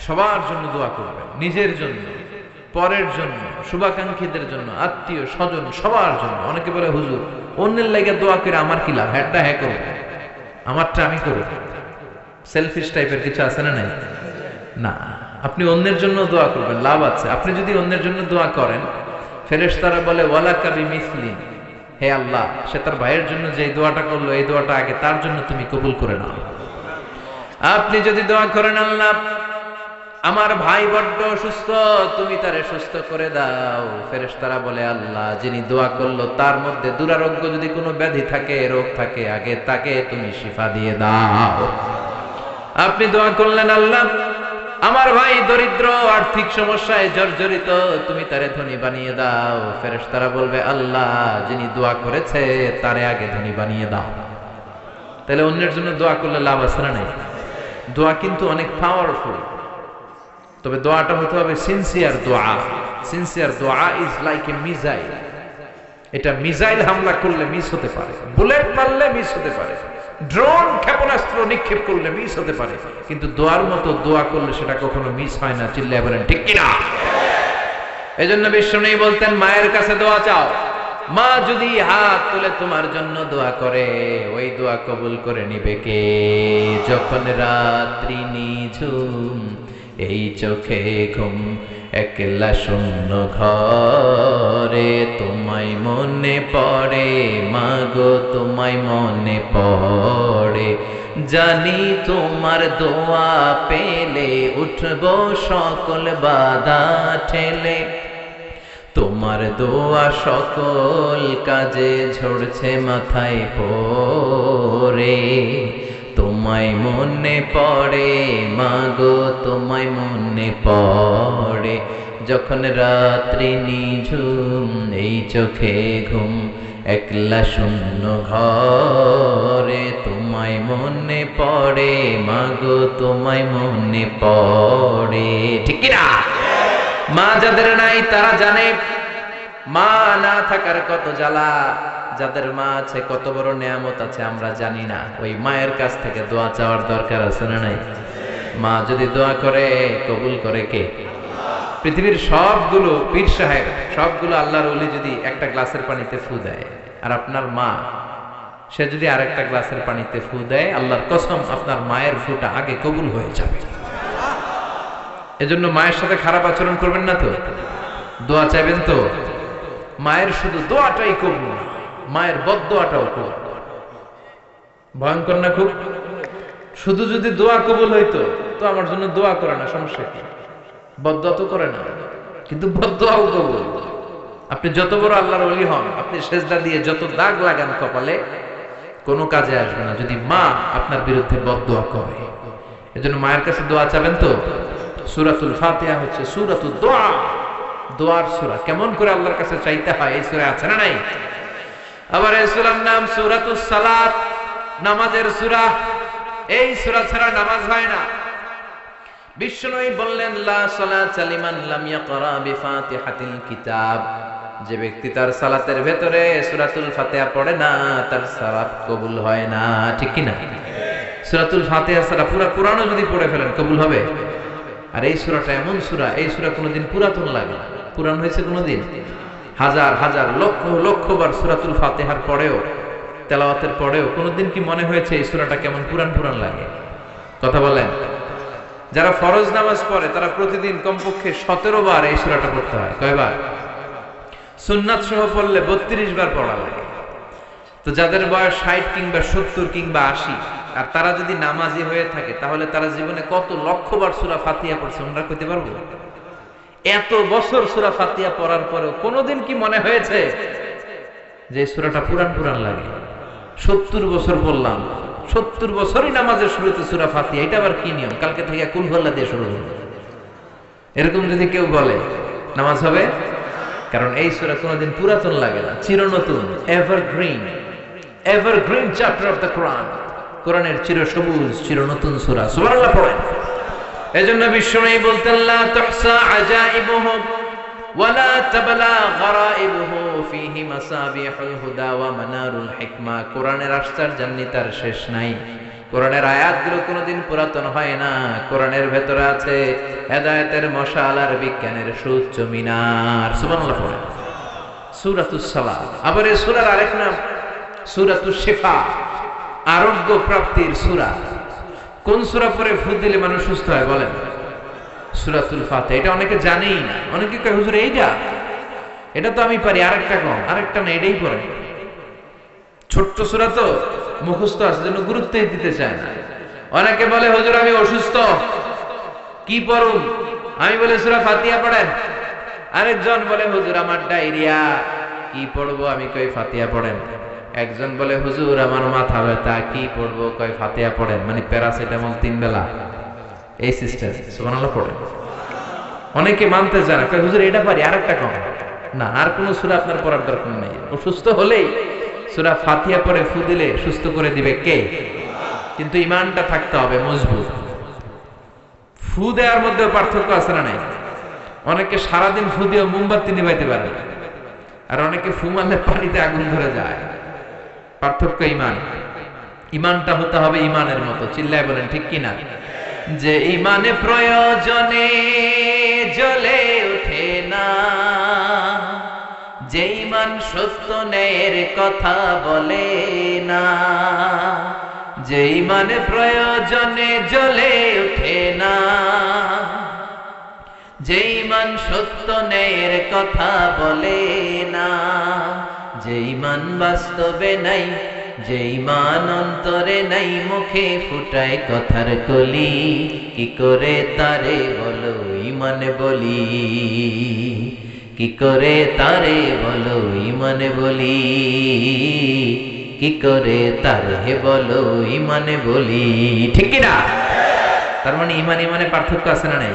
সবার জন্য দোয়া করবেন, নিজের জন্য, পরের জন্য, শুভাকাঙ্ক্ষীদের জন্য, আত্মীয় স্বজন, সবার জন্য। অনেকে বলে হুজুর অন্যের লাগে দোয়া করে আমার কি লাভ? হ্যাঁ হ্যাঁ করব, আমারটা আমি করব। সেলফিশ টাইপের কিছু আছে না? নাই না, আপনি অন্যের জন্য দোয়া করবেন, লাভ আছে। আপনি যদি অন্যের জন্য দোয়া করেন, ফেরেশতারা বলে ওয়ালাকা বিমিসলি, হে আল্লাহ, সে তার ভাইয়ের জন্য যে দোয়াটা করলো, এই দোয়াটা আগে তার জন্য তুমি কবুল করে নাও। আপনি যদি দোয়া করেন, আল্লাহ আমার ভাই বড্ড অসুস্থ, তুমি তারে সুস্থ করে দাও, ফেরেশতারা বলে আল্লাহ যিনি দোয়া করলো তার মধ্যে দুরারোগ্য যদি কোনো ব্যাধি থাকে, রোগ থাকে, আগে তাকে তুমি শিফা দিয়ে দাও। আপনি দোয়া করলেন, আল্লাহ আমার ভাই দরিদ্র, আর্থিক সমস্যায় জর্জরিত, তুমি তারে ধনী বানিয়ে দাও, ফেরেশতারা বলবে আল্লাহ যিনি দোয়া করেছে তারে আগে ধনী বানিয়ে দাও। তাহলে অন্যের জন্য দোয়া করলে লাভ আছে না নাই? দোয়া কিন্তু অনেক পাওয়ারফুল, তবে দোয়াটা হতে হবে সিনসিয়ার দোয়া। সিনসিয়ার দোয়া ইজ লাইক এ মিসাইল। এটা মিসাইল হামলা করলে মিস হতে পারে, বুলেট মারলে মিস হতে পারে, ড্রোন ক্ষেপণাস্ত্র নিক্ষেপ করলে মিস হতে পারে, কিন্তু দোয়ার মতো দোয়া করলে সেটা কখনো মিস হয় না। চিল্লায় বলেন ঠিক কিনা? এজন্য বিষ্ণু বলতেন মায়ের কাছে দোয়া চাও। মা যদি হাত তুলে তোমার জন্য দোয়া করে, ওই দোয়া কবুল করে নিবে কে? যখন রাত্রি নিঝুম, এই চোখে ঘুম, একলা শূন্য ঘরে, তোমায় মনে পড়ে মাগো, তোমায় মনে পড়ে, জানি তোমার দোয়া পেলে উঠবো সকল বাধা ঠেলে, তোমার দোয়া সকল কাজে ঝরছে মাথায় পড়ে, তোমায় মনে পড়ে মাগো, তোমায় মনে পড়ে, যখন রাত্রি নিঝুম, এই চোখে ঘুম, একলা শূন্য ঘরে, তোমায় মনে পড়ে মাগো, তোমায় মনে পড়ে। ঠিক কি না? মা যাদের নাই তারা জানে মা না থাকার কত জ্বালা, যাদের মা আছে কত বড় নেয়ামত আছে আমরা জানি না। ওই মায়ের কাছ থেকে দোয়া চাওয়ার দরকার আছে না নাই? মা যদি দোয়া করে, কবুল করে কে? পৃথিবীর সবগুলো পীর সাহেব, সবগুলো আল্লাহর ওলি যদি একটা গ্লাসের পানিতে ফু দেয়, আর আপনার মা সে যদি আরেকটা গ্লাসের পানিতে ফু দেয়, আল্লাহর কসম আপনার মায়ের ফুটা আগে কবুল হয়ে যাবে। এজন্য মায়ের সাথে খারাপ আচরণ করবেন না তো, দোয়া চাইবেন তো। মায়ের শুধু দোয়াটাই কবুল, মায়ের বদদোয়াটাও কবুল। ভয়ঙ্কর না খুব? শুধু যদি দোয়া কবুল হইতো তো আমার জন্য দোয়া করে না, সমস্যা কি? বদদোয়া তো করে না, কিন্তু বদদোয়াও কবুল। আপনি যত বড় আল্লাহর ওলি হন, আপনি সেজদা দিয়ে যত দাগ লাগান কপালে, কোনো কাজে আসবে না যদি মা আপনার বিরুদ্ধে বদদোয়া করে। এজন্য মায়ের কাছে দোয়া চাবেন তো। সূরাতুল ফাতিহা হচ্ছে সূরাতুদ দোয়া, দোয়ার সূরা। কেমন করে আল্লাহর কাছে চাইতে হয় এই সূরা আছে না নাই? আবার এই সূরার নাম সূরাতুস সালাত, নামাজের সূরা। এই সূরা ছাড়া নামাজ হয় না। বিশ্বনবী বললেন লা সালাতা লিমান লাম ইয়াকরা বিফাতিহাতিল কিতাব, যে ব্যক্তি তার সালাতের ভেতরে সূরাতুল ফাতিহা পড়ে না তার সালাত কবুল হয় না। ঠিক কি না? সূরাতুল ফাতিহা ছাড়া পুরো কোরআনও যদি পড়ে ফেলেন কবুল হবে? আর এই সূরাটা এমন সূরা, এই সূরা কোনোদিন পুরাতন লাগে না। পুরান হয়েছে কোনোদিন? হাজার হাজার লক্ষ লক্ষ বার সূরাতুল ফাতিহার পরেও, তেলাওয়াতের পরেও কোনোদিন কি মনে হয়েছে এই সূরাটা কেমন পুরান পুরান লাগে? কথা বলেন। যারা ফরজ নামাজ পড়ে তারা প্রতিদিন কমপক্ষে 17 বার এই সূরাটা পড়তে হয়। কয়বার? সুন্নাত সহ পড়লে 32 বার পড়া লাগে। তো যাদের বয়স 60 কিংবা 70 কিংবা 80, আর তারা যদি নামাজি হয়ে থাকে, তাহলে তারা জীবনে কত লক্ষবার সূরা ফাতিহা পড়ছে আমরা কইতে পারবো? এত বছর সূরা ফাতিহা পড়ার পরেও কোনোদিন কি মনে হয়েছে যে সূরাটা পুরান পুরান লাগে? 70 বছর পড়লাম, 70 বছরই নামাজের শুরুতে সূরা ফাতিহা, এটা আবার কি নিয়ম? কালকে থেকে কুল হুয়াল্লাহ দিয়ে শুরু হলো। এরকম যদি কেউ বলে নামাজ হবে? কারণ এই সূরা কোনোদিন পুরাতন লাগে না, চিরনতুন, evergreen, evergreen chapter of the Quran. কোরআনের চিরসবুজ চিরনতুন সূরা। সুবহানাল্লাহ পড়েন। এজন্য বিশ্বনবী বলতেন লা তুহসা আজাইবুহু ওয়ালা তাবলা গরাইবুহু ফীহি মাসাবিহুল হুদা ওয়া মানারুল হিকমা। কোরআনের আশ্চর্যান্বিতার শেষ নাই। কোরআনের আয়াতগুলো কোনোদিন পুরাতন হয় না। কোরআনের ভেতরে আছে হেদায়েতের মশাল আর বিজ্ঞানের সুউচ্চ মিনার। সুবহানাল্লাহ পড়েন। সূরাতুস সালাহ। আবার এই সূরার আরেক নাম সূরাতুশ শিফা, আরোগ্য প্রাপ্তির সূরা। কোন সূরা পড়ে ফু দিলে মানুষ সুস্থ হয় বলেন? সূরাতুল ফাতিহা। এটা অনেকে জানেই না। অনেকে কয় হুজুর এইটা, এটা তো আমি পারি, আরেকটা কম, আরেকটা না, এটাই পড়ে। ছোট্ট সূরা তো মুখস্থ আছে, জন্য গুরুত্বই দিতে চায় না। অনেকে বলে হুজুর আমি অসুস্থ, কি পড়ুন? আমি বলে সূরা ফাতিহা পড়েন। আরেকজন বলে হুজুর আমার ডায়রিয়া, কি পড়বো? আমি কই ফাতিহা পড়েন। একজন বলে হুজুর আমার মাথা ব্যথা, কি পড়বো? কয় ফাতিহা পড়েন। মানে প্যারাসিটামল 3 বেলা, এই সিস্টেম। সুবহানাল্লাহ পড়েন। অনেকে মানতে চায় না, কয় হুজুর এটা পারি, আরেকটা কম। না, আর কোন সূরা আপনার পড়ার দরকার নেই। অসুস্থ হলেই সূরা ফাতিহা পড়ে ফু দিলে সুস্থ করে দিবে কে? কিন্তু ঈমানটা থাকতে হবে মজবুত। ফু দেওয়ার মধ্যে পার্থক্য আছে না নাই? অনেকে সারাদিন ফু দিয়ে মোমবাতি নিভাইতে পারে, আর অনেকে ফু মারলে পানিতে আগুন ধরে যায়। পার্থক্য ঈমান। ঈমানটা হতে হবে ঈমানের মতো। চিল্লায় বলেন ঠিক কিনা? যে ঈমানে প্রয়োজনে জ্বলে ওঠে না, যে ঈমান সত্য ন্যায়ের কথা বলে না, যে ঈমানে প্রয়োজনে জ্বলে ওঠে না, যে ঈমান সত্য ন্যায়ের কথা বলে না, যে ঈমান বাস্তবে নাই, যে ঈমান অন্তরে নাই, মুখে ফুটায় কথার কলি, কি করে তারে বলো ঈমান বলি, কি করে তারে বলো ঈমান বলি, কি করে তারে বলো ঈমান বলি। ঠিক কি না? তার মানে ঈমান ঈমানে পার্থক্য আছে না নাই?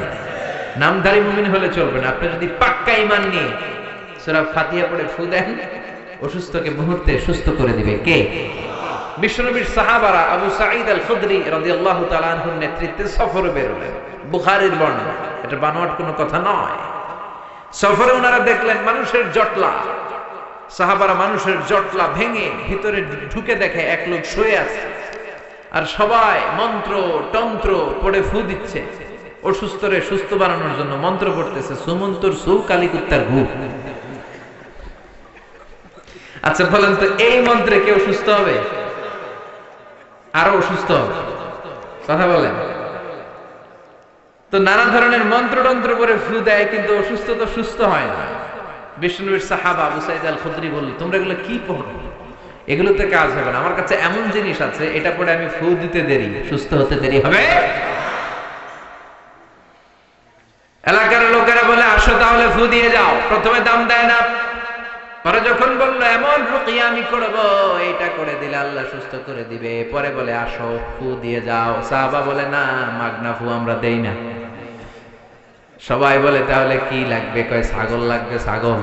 নামধারী মুমিন হলে চলবে না। আপনি যদি পাক্কা ঈমান নিয়ে সূরা ফাতিহা পড়ে ফু দেন, অসুস্থকে মুহূর্তে সুস্থ করে দিবে কে? বিশ্বনবীর সাহাবারা আবু সাঈদ আল খুদরি রাদিয়াল্লাহু তাআলা আনহুর নেতৃত্বে সফরে বের হলেন। বুখারীর বর্ণনা, এটা বানোয়াট কোনো কথা নয়। সফরে ওনারা দেখলেন মানুষের জটলা। সাহাবারা মানুষের জটলা ভেঙে ভিতরে ঢুকে দেখে এক লোক শুয়ে আছে, আর সবাই মন্ত্র তন্ত্র পড়ে ফু দিচ্ছে। অসুস্থরে সুস্থ বানানোর জন্য মন্ত্র পড়তেছে। সুমন্তর সু কালিকুত্তার ঘু। আচ্ছা বলেন তো, এই মন্ত্রে কেউ সুস্থ হবে? আরো অসুস্থ হবে? কথা বলেন তো। নানা ধরনের মন্ত্রতন্ত্র করে ফু দেয়, কিন্তু অসুস্থ তো সুস্থ হয় না। বিশ্বনবীর সাহাবা আবু সাঈদ আল খুদরি বলল, তোমরা এগুলো কি পড়ো? এগুলোতে কাজ হবে না। আমার কাছে এমন জিনিস আছে, এটা পড়ে আমি ফু দিতে দেরি, সুস্থ হতে দেরি হবে। এলাকার লোকেরা বলে আসো তাহলে ফু দিয়ে যাও। প্রথমে দাম দেয় না, পরে যখন বললো এমন রুকিয়া আমি করবো, এইটা করে দিলে আল্লাহ সুস্থ করে দিবে, পরে বলে আসো ফু দিয়ে যাও। সাহাবা বলে না, মাগনা ফু আমরা দেই না। সবাই বলে তাহলে কি লাগবে? কয় ছাগল লাগবে। ছাগল,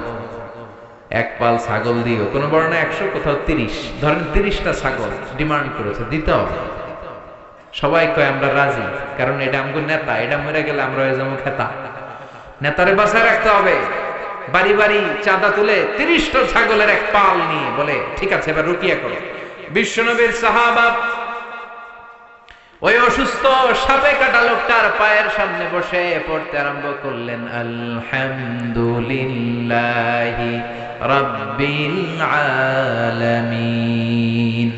এক পাল ছাগল দিও। কোন বর্ণনা 100, কোথাও 30। ধরেন 30টা ছাগল ডিমান্ড করেছে, দিতে হবে। সবাই কয় আমরা রাজি, কারণ এটা আমগো নেতা, এটা মরে গেলে আমরা হয়ে যাবো খেতা। নেতারে বাসায় রাখতে হবে। বাড়ি বাড়ি চাঁদা তুলে 30টা ছাগলের এক পাল নিয়ে বলে ঠিক আছে এবার রুকিয়া করো। বিশ্বনবীর সাহাবা ওই অসুস্থ সাপে কাটা লোকটার পায়ের সামনে বসে পড়তে আরম্ভ করলেন, আলহামদুলিল্লাহি রাব্বিল আলামিন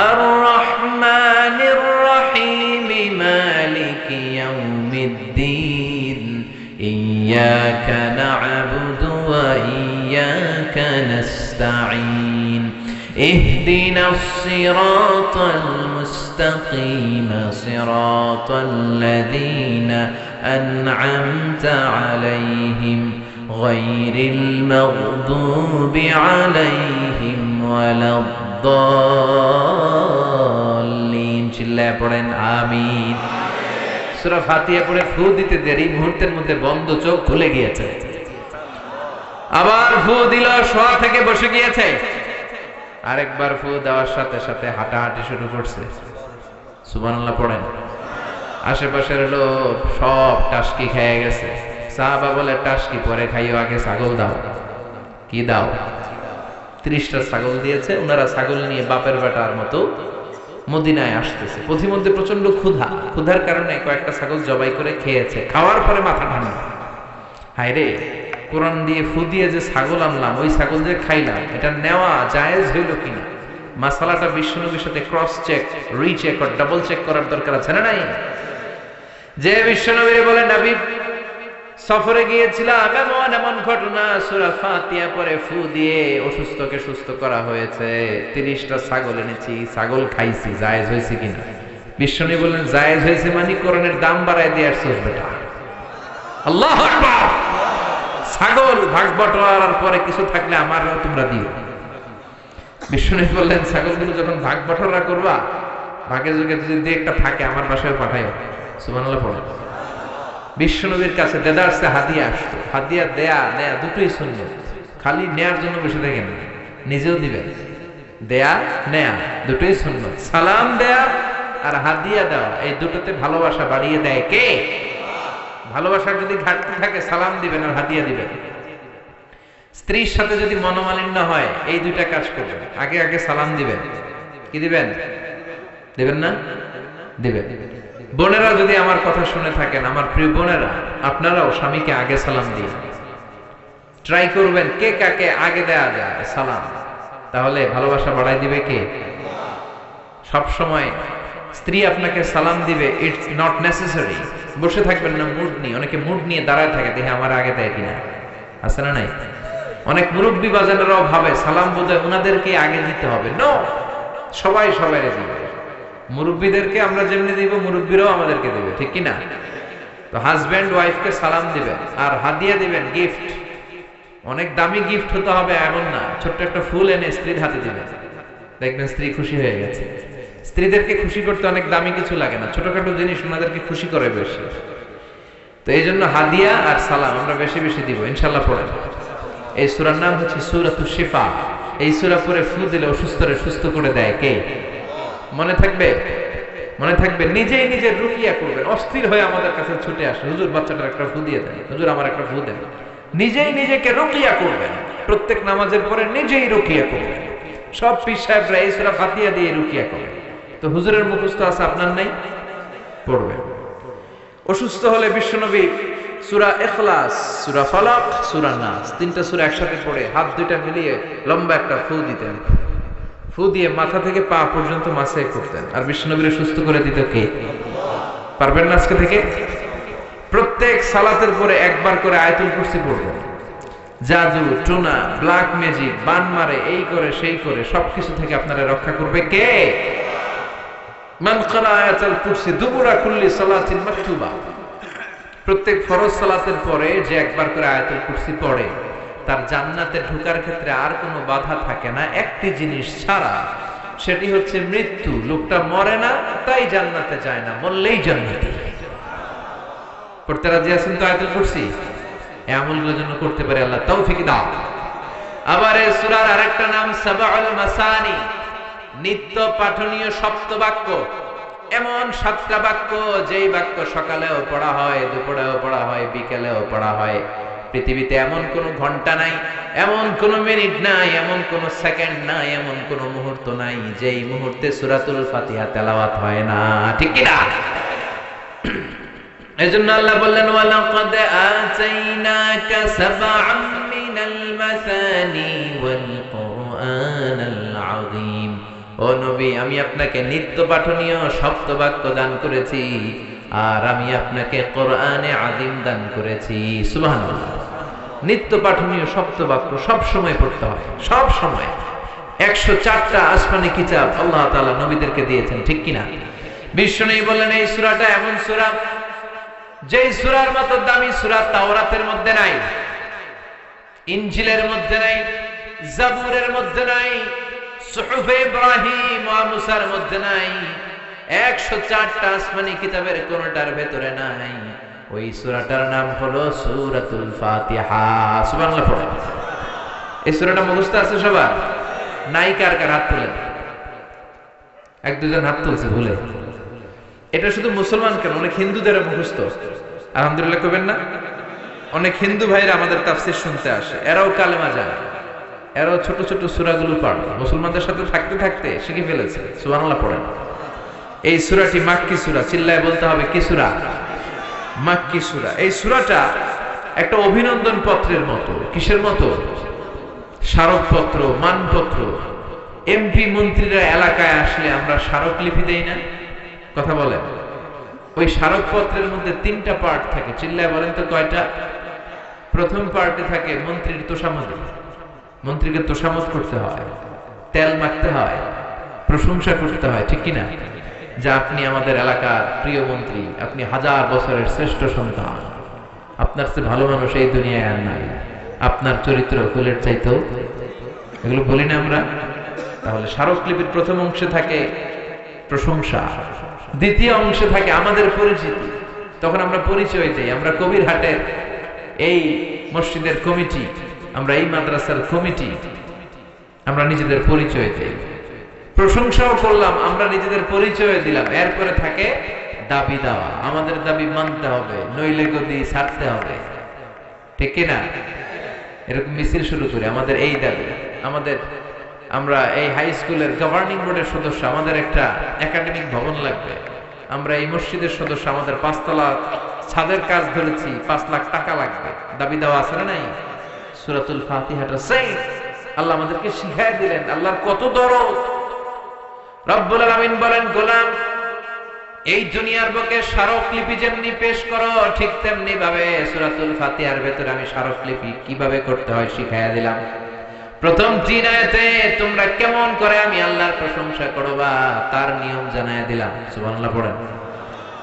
আর রহমানির রহিম মালিকি ইয়াউমিদ্দিন ইয়্যাকা না'বুদু ওয়া ইয়্যাকা নাস্তাঈন اهدنا الصراط المستقيم صراط الذين أنعمت عليهم غير المغضوب عليهم ولا الضالين. চিল্লায় পড়েন আমিন। সূরা ফাতিহা পড়ে ফু দিতে দেরি, মুহূর্তের মধ্যে বন্ধ চোখ খুলে গিয়েছে। আবার ফু দিল, শোয়া থেকে বসে গিয়েছে। আরেকবার ফু দেওয়ার সাথে সাথে হাঁটাহাঁটি শুরু করছে। সুবহানাল্লাহ পড়েন। আশেপাশের লোক সব টাসকি খেয়ে গেছে। সাহাবা বলে, টাসকি পরে খাইও, আগে ছাগল দাও। কি দাও? 30টা ছাগল দিয়েছে। ওনারা ছাগল নিয়ে বাপের বেটার মতো মদিনায় আসতেছে। পথিমধ্যে প্রচন্ড ক্ষুধার কারণে কয়েকটা ছাগল জবাই করে খেয়েছে। খাওয়ার পরে মাথা ঠান্ডা, হায় রে, কোরআন দিয়ে ফু দিয়ে যে ছাগল আনলাম, ওই ছাগল যে খাইলাম, এটা নেওয়া জায়েজ হইল কিনা, মাসালাটা বিশ্বনবীর সাথে ক্রস চেক, রিচেক আর ডাবল চেক করার দরকার আছে না নাই? যে বিশ্বনবী বলে, নবী সফরে গিয়েছিলাম, এমন এমন ঘটনা, সূরা ফাতিহা পরে ফু দিয়ে অসুস্থকে সুস্থ করা হয়েছে, 30টা ছাগল এনেছি, ছাগল খাইছি, জায়েজ হয়েছে কিনা? বিশ্বনবী বললেন, জায়েজ হয়েছে মানে কোরআনের দাম বাড়ায় দিয়ে আসছিস বেটা। আল্লাহু আকবার। ছাগল ভাগ বটোয়ারার পরে কিছু থাকলে আমারও তোমরা দিও। বিশ্বনবী বললেন, ছাগলগুলো যখন ভাগ বটোয়ারা করবা, ভাগে যুগে যদি একটা থাকে আমার বাসায় পাঠাইও। সুবহানাল্লাহ পড়েন। বিশ্বনবীর কাছে দেদারসে হাদিয়া আসতো। হাদিয়া দেয়া নেয়া দুটোই সুন্নাত। খালি নেয়ার জন্য বসে থাকেন, নিজেও দিবেন। দেয়া নেয়া দুটোই সুন্নাত। সালাম দেয়া আর হাদিয়া দেওয়া, এই দুটোতে ভালোবাসা বাড়িয়ে দেয় কে? ভালোবাসার যদি ঘাটতি থাকে, সালাম দিবেন আর হাদিয়া দিবেন। স্ত্রীর সাথে যদি মনোমালিন্য হয়, এই দুইটা কাজ করবেন। আগে আগে সালাম দিবেন। কি দিবেন? দিবেন না? দিবেন। বোনেরা যদি আমার কথা শুনে থাকেন, আমার প্রিয় বোনেরা, আপনারাও স্বামীকে আগে সালাম দিন। ট্রাই করবেন কে কাকে আগে দেয়া যায় সালাম, তাহলে ভালোবাসা বাড়াই দিবে কে? সব সময় স্ত্রী আপনাকে সালাম দিবে, ইটস নট নেসেসারি। বসে থাকবেন না মুড নিয়ে। অনেকে মুড নিয়ে দাঁড়ায় থাকে, দেখে আমার আগে দেয় কিনা, আছে না নাই? অনেক মুরব্বী বাজানেরাও ভাবে সালাম বোধহয় ওনাদেরকে আগে দিতে হবে। নো, সবাই সবাইরে দিবে। মুরব্বীদেরকে আমরা যেমনি দিব, মুরব্বীরাও আমাদেরকে দিবে, ঠিক কি না? তো হাজব্যান্ড ওয়াইফকে সালাম দিবেন আর হাদিয়া দিবেন, গিফট। অনেক দামি গিফট হতে হবে এমন না, ছোট্ট একটা ফুল এনে স্ত্রীর হাতে দিবেন, দেখবেন স্ত্রী খুশি হয়ে গেছে। স্ত্রীদেরকে খুশি করতে অনেক দামি কিছু লাগে না, ছোটখাটো জিনিস ওনাদেরকে খুশি করে বেশি। তো এই জন্য হাদিয়া আর সালাম আমরা বেশি বেশি দিব, ইনশাল্লাহ পড়েন। এই সূরার নাম হচ্ছে সূরাতুশ শিফা। এই সূরা পড়ে ফু দিলে অসুস্থরে সুস্থ করে দেয় কে? মনে থাকবে? মনে থাকবে। নিজেই নিজের রুকিয়া করবেন। অস্থির হয়ে আমাদের কাছে ছুটে আসে, হুজুর বাচ্চাটার একটা ফু দিয়ে দেন, হুজুর আমার একটা ফু দেন। নিজেই নিজেকে রুকিয়া করবেন। প্রত্যেক নামাজের পরে নিজেই রুকিয়া করবেন। সব পীর সাহেবরা এই সূরা ফাতিহা দিয়ে রুকিয়া করে। তো হুজুরের মুখস্থ আছে, আপনার নাই? পড়বেন। অসুস্থ হলে বিশ্বনবী সূরা ইখলাস, সূরা ফালাক, সূরা নাস, তিনটা সূরা একসাথে পড়ে হাত দুইটা মিলিয়ে লম্বা একটা ফু দিতেন। ফু দিয়ে মাথা থেকে পা পর্যন্ত মাসাই করতেন। আর বিশ্বনবীর সুস্থ করে দিত কে? পারবেন না আজকে থেকে? প্রত্যেক সালাতের পরে একবার করে আয়াতুল কুরসি পড়বেন। জাদু টুনা, ব্ল্যাক ম্যাজিক, বান মারে, এই করে সেই করে সবকিছু থেকে আপনারা রক্ষা করবে কে? মান ক্বারা আয়াতুল কুরসি দুবুরা কুল্লি সালাতিন মাকতুবা। প্রত্যেক ফরজ সালাতের পরে যে একবার করে আয়াতুল কুরসি পড়ে, তার জান্নাতে ঢোকার ক্ষেত্রে আর কোনো বাধা থাকে না, একটি জিনিস ছাড়া, সেটি হচ্ছে মৃত্যু। লোকটা মরে না, তাই জান্নাতে যায় না, মরলেই জান্নাতে। পড়তে রাজি আছেন তো আয়াতুল কুরসি? এই আমলগুলোর জন্য করতে পারে আল্লাহ তৌফিক দাও। আবার এই সূরার আরেকটা নাম সাবাউল মাসানি, নিত্য পাঠনীয় সপ্তবাক্য। এমন 7টা বাক্য, যেই বাক্য সকালেও পড়া হয়, দুপুরেও পড়া হয়, বিকেলেও পড়া হয়। পৃথিবীতে এমন কোন ঘন্টা নাই, এমন কোন মিনিট নাই, এমন কোন সেকেন্ড নাই, এমন কোন মুহূর্ত নাই যেই মুহূর্তে সূরাতুল ফাতিহা তেলাওয়াত হয় না, ঠিক কি না? এজন্য আল্লাহ বললেন, ওয়ালাকাদ আতাইনাকা সাবআম মিনাল মাসানি ওয়াল কুরআনাল আযীম। ও নবী, আমি আপনাকে নিত্য পাঠনীয় সপ্তবাক্য দান করেছি, আর আমি আপনাকে কোরআনে আযীম দান করেছি। সুবহানাল্লাহ। নিত্য পাঠনীয় সপ্তবাক্য সব সময় পড়তে হয়, সব সময়। 104টা আসমানি কিতাব আল্লাহ তাআলা নবীদেরকে দিয়েছেন, ঠিক কি না? বিশ্বনবী বললেন, এই সূরাটা এমন সূরা, যেই সূরার মতো দামি সূরা তাওরাতের মধ্যে নাই, ইনজিলের মধ্যে নাই, জাবুরের মধ্যে নাই, সুহুফে ইব্রাহিম ওয়া মুসার মধ্যে নাই। 104টা আসমানি কিতাবের কোনটার ভেতরে নাই। ওই সূরাটার নাম হলো সূরাতুল ফাতিহা। সুবহানাল্লাহ পড়েন। এই সূরাটা মুখস্থ আছে সবার? নাই কার কার হাত তোলেন? এক দুজন হাত তুলছে ভুলে। এটা শুধু মুসলমান কেন, অনেক হিন্দুদের মুখস্থ। আলহামদুলিল্লাহ কবেন না? অনেক হিন্দু ভাইরা আমাদের তাফসীর শুনতে আসে, এরাও কালেমা জানে, এরাও ছোট ছোট সূরাগুলো পড়ে, মুসলমানদের সাথে থাকতে থাকতে শিখে ফেলেছে। সুবহানাল্লাহ পড়েন। এই সূরাটি মাক্কি সূরা, চিল্লায় বলতে হবে কি সূরা? মাক্কি সূরা। এই সূরাটা একটা অভিনন্দন পত্রের মতো। কিসের মতো? স্মারকপত্র, মানপত্র। এমপি মন্ত্রীরা এলাকায় আসলে আমরা স্মারকলিপি দেই না? কথা বলেন। ওই স্মারকপত্রের মধ্যে 3টা পার্ট থাকে। চিল্লায় বলেন তো কয়টা? প্রথম পার্টে থাকে মন্ত্রীর তোষামত। মন্ত্রীকে তোষামত করতে হয়, তেল মাখতে হয়, প্রশংসা করতে হয়, ঠিক কিনা? যে আপনি আমাদের এলাকার প্রিয় মন্ত্রী, আপনি 1000 বছরের শ্রেষ্ঠ সন্তান, আপনার চেয়ে ভালো মানুষ এই দুনিয়ায় আর নাই, আপনার চরিত্র ফুলের চাইতেও। এগুলো বলি না আমরা? তাহলে স্মারকলিপির প্রথম অংশে থাকে প্রশংসা, দ্বিতীয় অংশে থাকে আমাদের পরিচিতি। তখন আমরা পরিচয় দিই, আমরা কবিরহাটের এই মসজিদের কমিটি, আমরা এই মাদ্রাসার কমিটি, আমরা নিজেদের পরিচয় দিই। প্রশংসাও করলাম, আমরা নিজেদের পরিচয় দিলাম। এরপরে থাকে দাবি দেওয়া, আমাদের দাবি মানতে হবে, নইলে গদি ছাড়তে হবে, ঠিক কিনা? এরকম মিছিল শুরু করে আমাদের এই দাবি, আমাদের, আমরা এই হাই স্কুলের গভর্নিং বোর্ডের সদস্য, আমাদের একটা একাডেমিক ভবন লাগবে। আমরা এই মসজিদের সদস্য, আমাদের 5 তলা ছাদের কাজ ধরেছি, 5 লাখ টাকা লাগবে। দাবি দেওয়া আছে না নাই? সূরাতুল ফাতিহাটা সেই আল্লাহ আমাদেরকে শিখায় দিলেন। আল্লাহর কত দরদ। রব্বুল আলামিন বলেন, গোলাম এই দুনিয়ার বুকে স্মারকলিপি যেমনি পেশ করো, ঠিক তেমনি ভাবে সূরাতুল ফাতিহার ভেতরে আমি স্মারকলিপি কিভাবে করতে হয় শিখাইয়া দিলাম। প্রথম 3 আয়াতে তোমরা কেমন করে আমি আল্লাহর প্রশংসা করবা তার নিয়ম জানাইয়া দিলাম। সুবহানাল্লাহ পড়েন।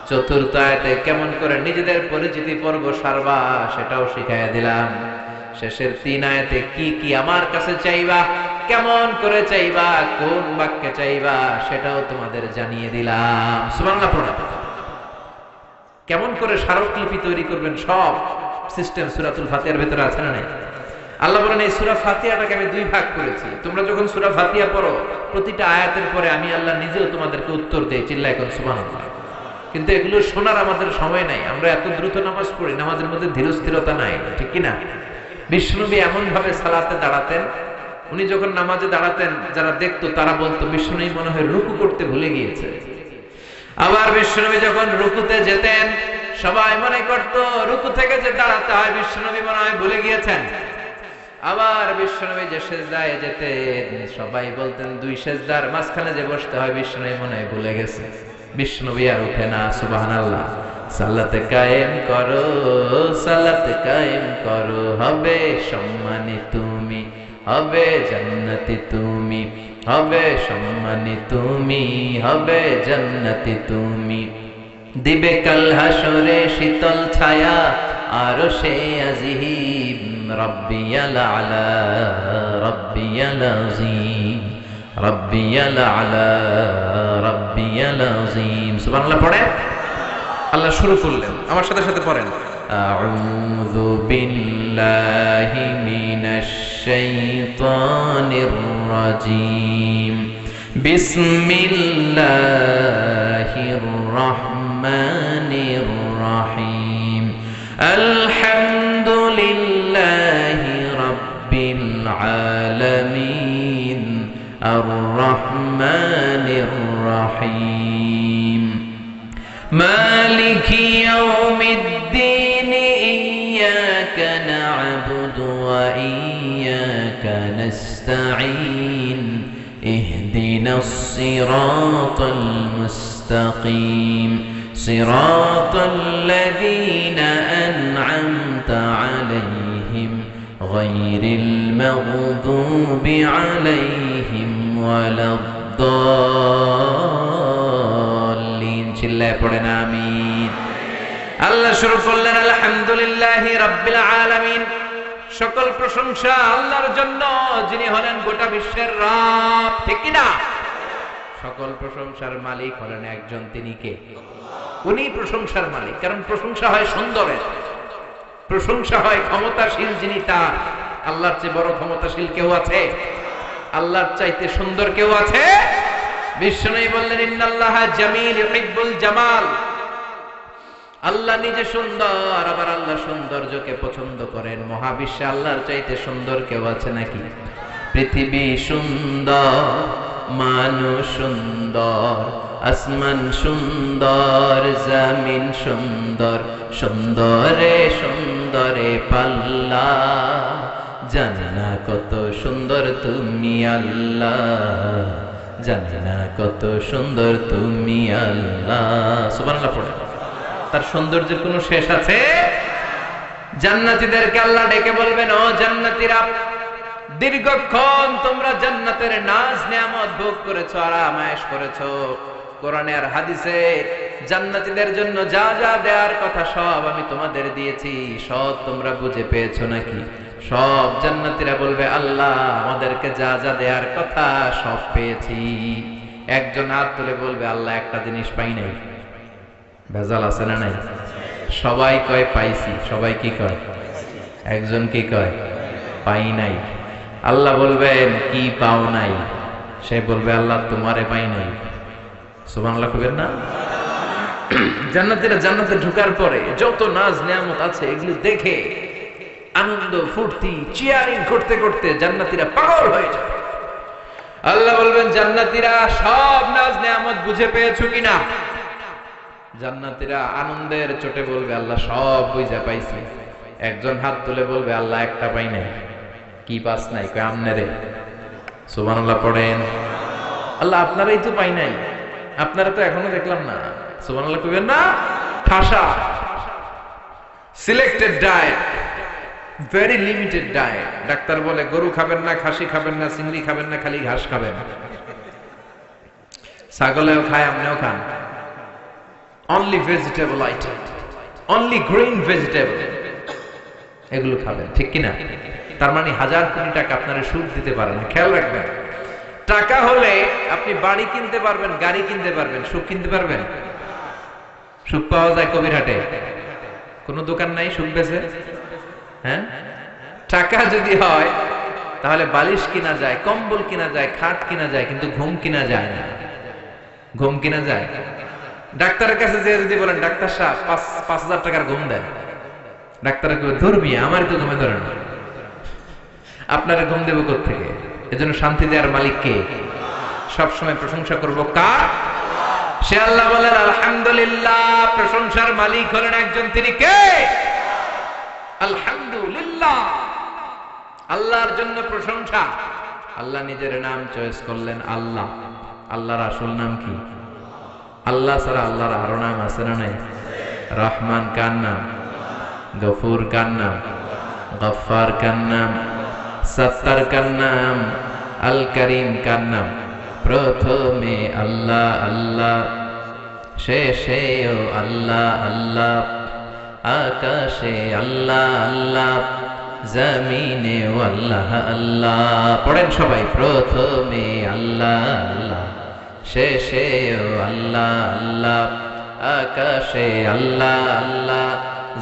চতুর্থ আয়াতে কেমন করে নিজেদের পরিচিতি পর্ব সারবা সেটাও শিখাইয়া দিলাম। শেষের 3 আয়াতে কি কি আমার কাছে চাইবা, কেমন করে চাইবা, কোন বাক্যে চাইবা সেটাও তোমাদের জানিয়ে দিলাম। সুবহানাল্লাহ পড়েন। কেমন করে স্মারকলিপি তৈরি করবেন সব সিস্টেম সূরাতুল ফাতিহার ভেতরে আছে না নাই? আল্লাহ বলেন এই সূরা ফাতিহাটাকে আমি 2 ভাগ করেছি। তোমরা যখন সূরা ফাতিহা পড়ো, প্রতিটা আয়াতের পরে আমি আল্লাহ নিজেও তোমাদেরকে উত্তর দেই। চিল্লায় এখন সুবহানাল্লাহ। কিন্তু এগুলো শোনার আমাদের সময় নাই, আমরা এত দ্রুত নামাজ পড়ি, নামাজের মধ্যে ধীরস্থিরতা নাই, ঠিক কি না? বিশ্বনবী এমন ভাবে সালাতে দাঁড়াতেন, উনি যখন নামাজে দাঁড়াতেন যারা দেখতো তারা বলতো বিশ্বনবী মনে হয় রুকু করতে ভুলে গিয়েছে। আবার বিশ্বনবী যখন রুকুতে যেতেন সবাই মনে করতো রুকু থেকে যে দাঁড়াতে হয় বিশ্বনবী মনে হয় ভুলে গিয়েছেন। আবার বিশ্বনবী যে সেজদায় যেতেন সবাই বলতেন 2 সেজদার মাঝখানে যে বসতে হয় বিশ্বনবী মনে হয় ভুলে গেছে। বিশ্বনবী আর উঠে না। সুবহানাল্লাহ। সালাতে কায়েম করো, সালাতে কায়েম করো, হবে সম্মানী তুমি, হবে জান্নাতি তুমি, হবে সম্মানী তুমি, হবে জান্নাতি তুমি। দিবে কাল হাসরে শীতল ছায়া আরশে আজিম, রব্বিয়াল আলা রব্বিয়াল আযীম, রব্বিয়াল আলা রব্বিয়াল আযীম। সুবহানাল্লাহ পড়েন। আল্লাহ শুরু করলেন, আমার সাথে সাথে পড়েন। আউযু বিল্লাহি মিনাশ শাইতানির রাজীম, বিসমিল্লাহির রাহমানির রাহিম, আলহামদুলিল্লাহি রাব্বিল আলামিন, আর রহমানির রাহিম, মালিকি ইয়াউমিদ্দিন, ইয়্যাকা না'বুদু ওয়া ইয়্যাকা নাস্তাঈন, ইহদিনাস সিরাতাল মুস্তাকিম, সিরাতাল লাযীনা আন'আমতা আলাইহিম গায়রিল মাগদুবি আলাইহিম ওয়ালাদ-দাল্লিন। চিল্লায় পড়েন আমিন। আল্লাহ শুরু করলেন আলহামদুলিল্লাহি রাব্বিল আলামিন, সকল প্রশংসা আল্লাহর জন্য যিনি হলেন গোটা বিশ্বের রব, ঠিক কি না? সকল প্রশংসার মালিক হলেন একজন, তিনি কে? উনি প্রশংসার মালিক। কারণ প্রশংসা হয় সুন্দরের, প্রশংসা হয় ক্ষমতাশীল যিনি তার। আল্লাহর চেয়ে বড় ক্ষমতাশীল কেউ আছে? আল্লাহর চাইতে সুন্দর কেউ আছে? বিশ্বনবী বললেন ইন্নাল্লাহা জামিল ইউহিব্বুল জামাল। আল্লাহ নিজে সুন্দর, আবার আল্লাহ সৌন্দর্যকে পছন্দ করেন। মহাবিশ্বে আল্লাহর চাইতে সুন্দর কেউ আছে নাকি? পৃথিবী সুন্দর, মানুষ সুন্দর, আসমান সুন্দর, জমিন সুন্দর, সুন্দরে সুন্দরে পাল্লা। জানি না কত সুন্দর তুমি আল্লাহ, জানি না কত সুন্দর তুমি আল্লাহ। সুবহানাল্লাহ পড়ে। তার সৌন্দর্যের কোনো শেষ আছে? জান্নাতীদেরকে আল্লাহ ডেকে বলবেন, ও জান্নাতীরা, দীর্ঘক্ষণ তোমরা জান্নাতের নাজ নেয়ামত ভোগ করেছো, আরাম আয়েশ করেছো। কোরআনে আর হাদিসে জান্নাতীদের জন্য যা যা দেওয়ার কথা সব আমি তোমাদের দিয়েছি, সব তোমরা বুঝে পেয়েছো নাকি? সব জান্নাতীরা বলবে, আল্লাহ আমাদেরকে যা যা দেওয়ার কথা সব পেয়েছি। একজন হাত তুলে বলবে, আল্লাহ একটা জিনিস পাই নাই। ভেজাল আছে না নাই? সবাই কয় পাইছি। সবাই কি কয়? একজন কি কয়? পাই নাই। আল্লাহ বলবেন, কি পাও নাই? সে বলবে, আল্লাহ তোমারে পাই নাই। সুবহানাল্লাহ কইবেন না? জান্নাতীরা জান্নাতে ঢোকার পরে যত নাজ নিয়ামত আছে এগুলো দেখে আনন্দ ফুর্তি চিয়ারিং করতে করতে জান্নাতীরা পাগল হয়ে যায়। আল্লাহ বলবেন, জান্নাতীরা সব নাজ নিয়ামত বুঝে পেয়েছো কিনা? জান্নাতীরা আনন্দের চোটে বলবে, আল্লাহ সব বুঝে পাইছি। একজন হাত তুলে বলবে, আল্লাহ একটা পাই নাই। কি পাস নাই? কয় আমনেরে। সুবহানাল্লাহ পড়েন। আল্লাহ আপনারাই তো পাই নাই, আপনারা তো এখনো দেখলাম না। সুবহানাল্লাহ কইবেন না? ঠাসা selected diet, very limited diet. Doctor বলে গরু খাবেন না, খাসি খাবেন না, চিংড়ি খাবেন না, খালি ঘাস খাবেন। ছাগলেও খায়, আপনিও খান। Only vegetable item, only green vegetable, এগুলো খাবেন, ঠিক কিনা? তার মানে হাজার কোটি টাকা আপনারা সুখ দিতে পারে না। খেয়াল রাখবেন, টাকা হলে আপনি বাড়ি কিনতে পারবেন, গাড়ি কিনতে পারবেন, সুখ কিনতে পারবেন? সুখ পাওয়া যায় কবিরহাটে, কোন দোকান নাই সুখ বেচে? হ্যাঁ, টাকা যদি হয় তাহলে বালিশ কিনা যায়, কম্বল কিনা যায়, খাট কিনা যায়, কিন্তু ঘুম কিনা যায় না। ঘুম কিনা যায়? ডাক্তারের কাছে যে যদি বলেন, ডাক্তার সাহেব 5,000 টাকার ঘুম দেন, ডাক্তার ধরবি, আমার তো ঘুমে ধরে না। আপনারা ঘুম দেব কোত্থেকে? এজন্য শান্তি দেওয়ার মালিক কে? সবসময় প্রশংসা করব কার? সে আল্লাহ বলেন আলহামদুলিল্লাহ, প্রশংসার মালিক হলেন একজন, তিনি কে? আলহামদুলিল্লাহ, আল্লাহর জন্য প্রশংসা। আল্লাহ নিজের নাম চয়েস করলেন আল্লাহ। আল্লাহর আসল নাম কি? আল্লাহ ছাড়া আল্লাহর আরো নাম আছে না নাই? রহমান কার নাম? গফুর কার নাম? গফফার কার নাম? সত্তার কার নাম? আল করিম কার নাম? প্রথমে আল্লাহ আল্লাহ, শেষেও আল্লাহ আল্লাহ, আকাশে আল্লাহ আল্লাহ, জমিনে আল্লাহ আল্লাহ। পড়েন সবাই, প্রথমে আল্লাহ আল্লাহ, শেষেও আল্লাহ আল্লাহ, আকাশে আল্লাহ আল্লাহ,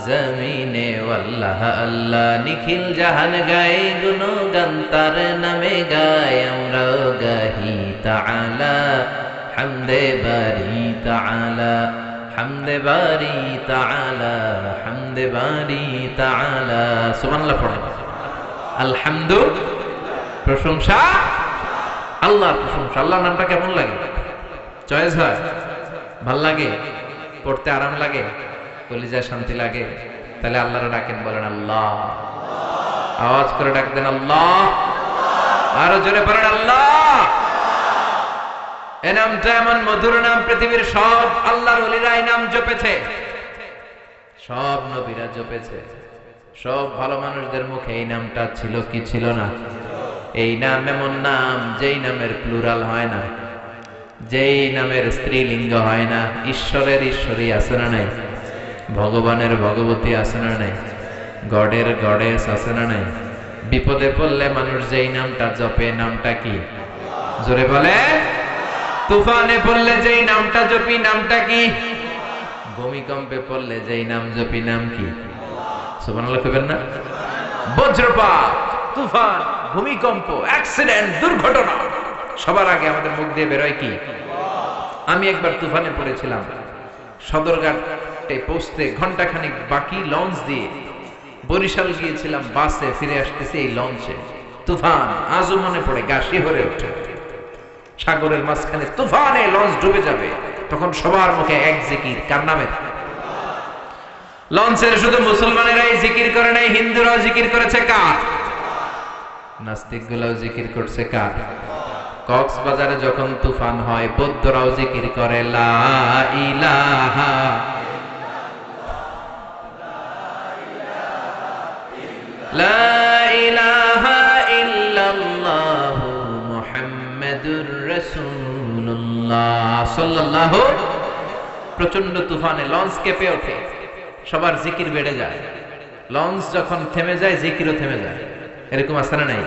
জমিনে আল্লাহ আল্লাহ। নিখিল জাহান গায়ে গুণগান, তার নামে গায় আমরাও গাহি তাআলা, হামদে বারি তাআলা, হামদে বারি তাআলা, হামদে বারি তাআলা। সুবহানাল্লাহ পড়েন। আলহামদু, প্রশংসা আল্লাহর প্রশংসা। আল্লাহর নামটা কেমন লাগে? চয়েস হয়? ভাল লাগে? পড়তে আরাম লাগে? কলিজায় শান্তি লাগে? তাহলে আল্লাহরে ডাকেন, বলেন আল্লাহ। আওয়াজ করে ডাক দেন আল্লাহ। আরো জোরে পড়েন আল্লাহ। এ নামটা এমন মধুর নাম, পৃথিবীর সব আল্লাহর ওলিরা এই নাম জপেছে, সব নবীরা জপেছে, সব ভালো মানুষদের মুখে এই নামটা ছিল কি ছিল না? এই নাম এমন নাম যেই নামের প্লুরাল হয় না, যেই নামের স্ত্রীলিঙ্গ হয় না। ঈশ্বরের ঈশ্বরী আছে না নাই? ভগবানের ভগবতী আছে না নাই? গডের গডেস আছে না নাই? বিপদে পড়লে মানুষ যেই নামটা জপে, নামটা কি? জোরে বলে তুফানে পড়লে যেই নামটা জপি নামটা কি? ভূমিকম্পে পড়লে যেই নাম জপি নাম কি? সুবহানাল্লাহ কইবেন না? বজ্রপাত, তুফান, ভূমিকম্প, অ্যাক্সিডেন্ট, দুর্ঘটনা, সবার আগে আমাদের মুখ দিয়ে বেরোয় কি? আমি একবার তুফানে পড়েছিলাম, সদরঘাটে পৌঁছতে ঘন্টাখানিক বাকি, লঞ্চ দিয়ে বরিশাল গিয়েছিলাম, বাসে ফিরে আসতেছি এই লঞ্চে তুফান, আজও মনে পড়ে, গা শিহরে ওঠে। সাগরের মাঝখানে তুফানে লঞ্চ ডুবে যাবে, তখন সবার মুখে এক জিকির, কার নামের? লঞ্চের শুধু মুসলমানেরাই জিকির করে নাই, হিন্দুরাও জিকির করেছে কার? নাস্তিক গুলাও জিকির করছে কার? কক্সবাজারে যখন তুফান হয় বৌদ্ধরাও জিকির করে লা ইলাহা লা ইলাহা ইল্লাল্লাহু মুহাম্মাদুর রাসূলুল্লাহ সাল্লাল্লাহু। প্রচন্ড তুফানে লঞ্চ কেঁপে ওঠে, সবার জিকির বেড়ে যায়। লঞ্চ যখন থেমে যায় জিকিরও থেমে যায়। এরকম আছে না নাই?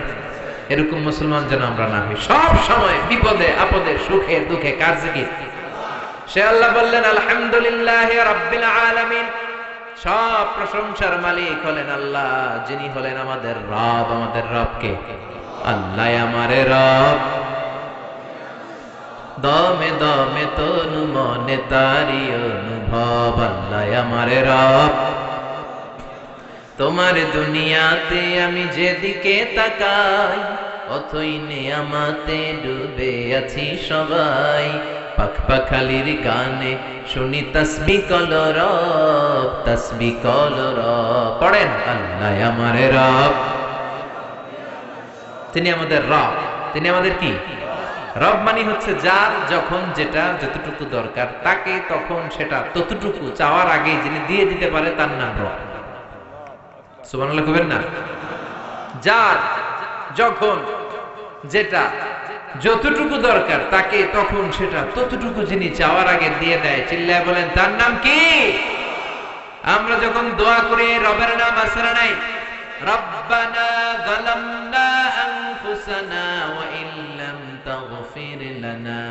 এরকম মুসলমান যেন আমরা না হই। সব সময় বিপদে আপদে সুখে দুঃখে কার জিকির? সে আল্লাহ বললেন আলহামদুলিল্লাহি রাব্বিল আলামিন, সব প্রশংসার মালিক হলেন আল্লাহ, যিনি হলেন আমাদের রব। আমাদের রবকে? আল্লাহ আমারে রব, দমে দমে তনু মনে তারি অনুভব। আল্লাহ আমারে রব, তোমার দুনিয়াতে আমি যেদিকে তাকাই অথই নিয়ামতে ডুবে আছি সবাই। পাখ পাখালির গানে শুনি তাসবিহ কলরব, তাসবিহ কলরব। পড়েন আল্লাহ আমারে রব, তিনি আমাদের রব। তিনি আমাদের কি? রব মানে হচ্ছে যার যখন যেটা যতটুকু দরকার তাকে তখন সেটা ততটুকু চাওয়ার আগে যিনি দিয়ে দিতে পারে তার নাম রব। সুবহানাল্লাহ কইবেন না? যার যখন যেটা যতটুকু দরকার তাকে তখন সেটা ততটুকু যিনি চাওয়ার আগে দিয়ে দেয়, চিল্লায় বলেন তার নাম কি? আমরা যখন দোয়া করি রবের নাম আছে না নাই? রব্বানা যালামনা আনফুসানা ওয়া ইল্লাম তাগফির লানা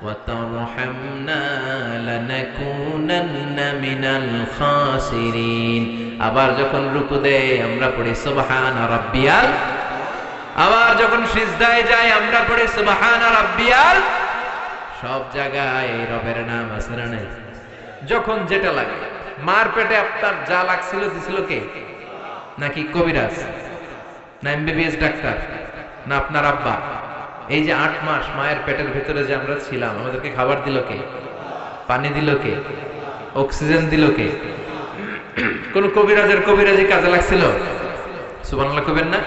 ওয়া তারহামনা লানাকুনান্না মিনাল খাসিরিন। আবার যখন রুকু দেই আমরা পড়ি সুবহানা রাব্বিয়াল, আবার যখন সিজদায় যাই আমরা পড়ি সুবহানা রাব্বিয়াল। সব জায়গায় রবের নাম আছে না নাই? যখন যেটা লাগে। মার পেটে আপনার যা লাগছিল দিছিল কে? নাকি কবিরাজ, না এমবিবিএস ডাক্তার, না আপনার আব্বা? এই যে 8 মাস মায়ের পেটের ভেতরে যে আমরা ছিলাম, আমাদেরকে খাবার দিল কে? পানি দিল কে? অক্সিজেন দিল কে? কোন কবিরাজি কাজে লাগছিল? সুবহানাল্লাহ কইবেন না?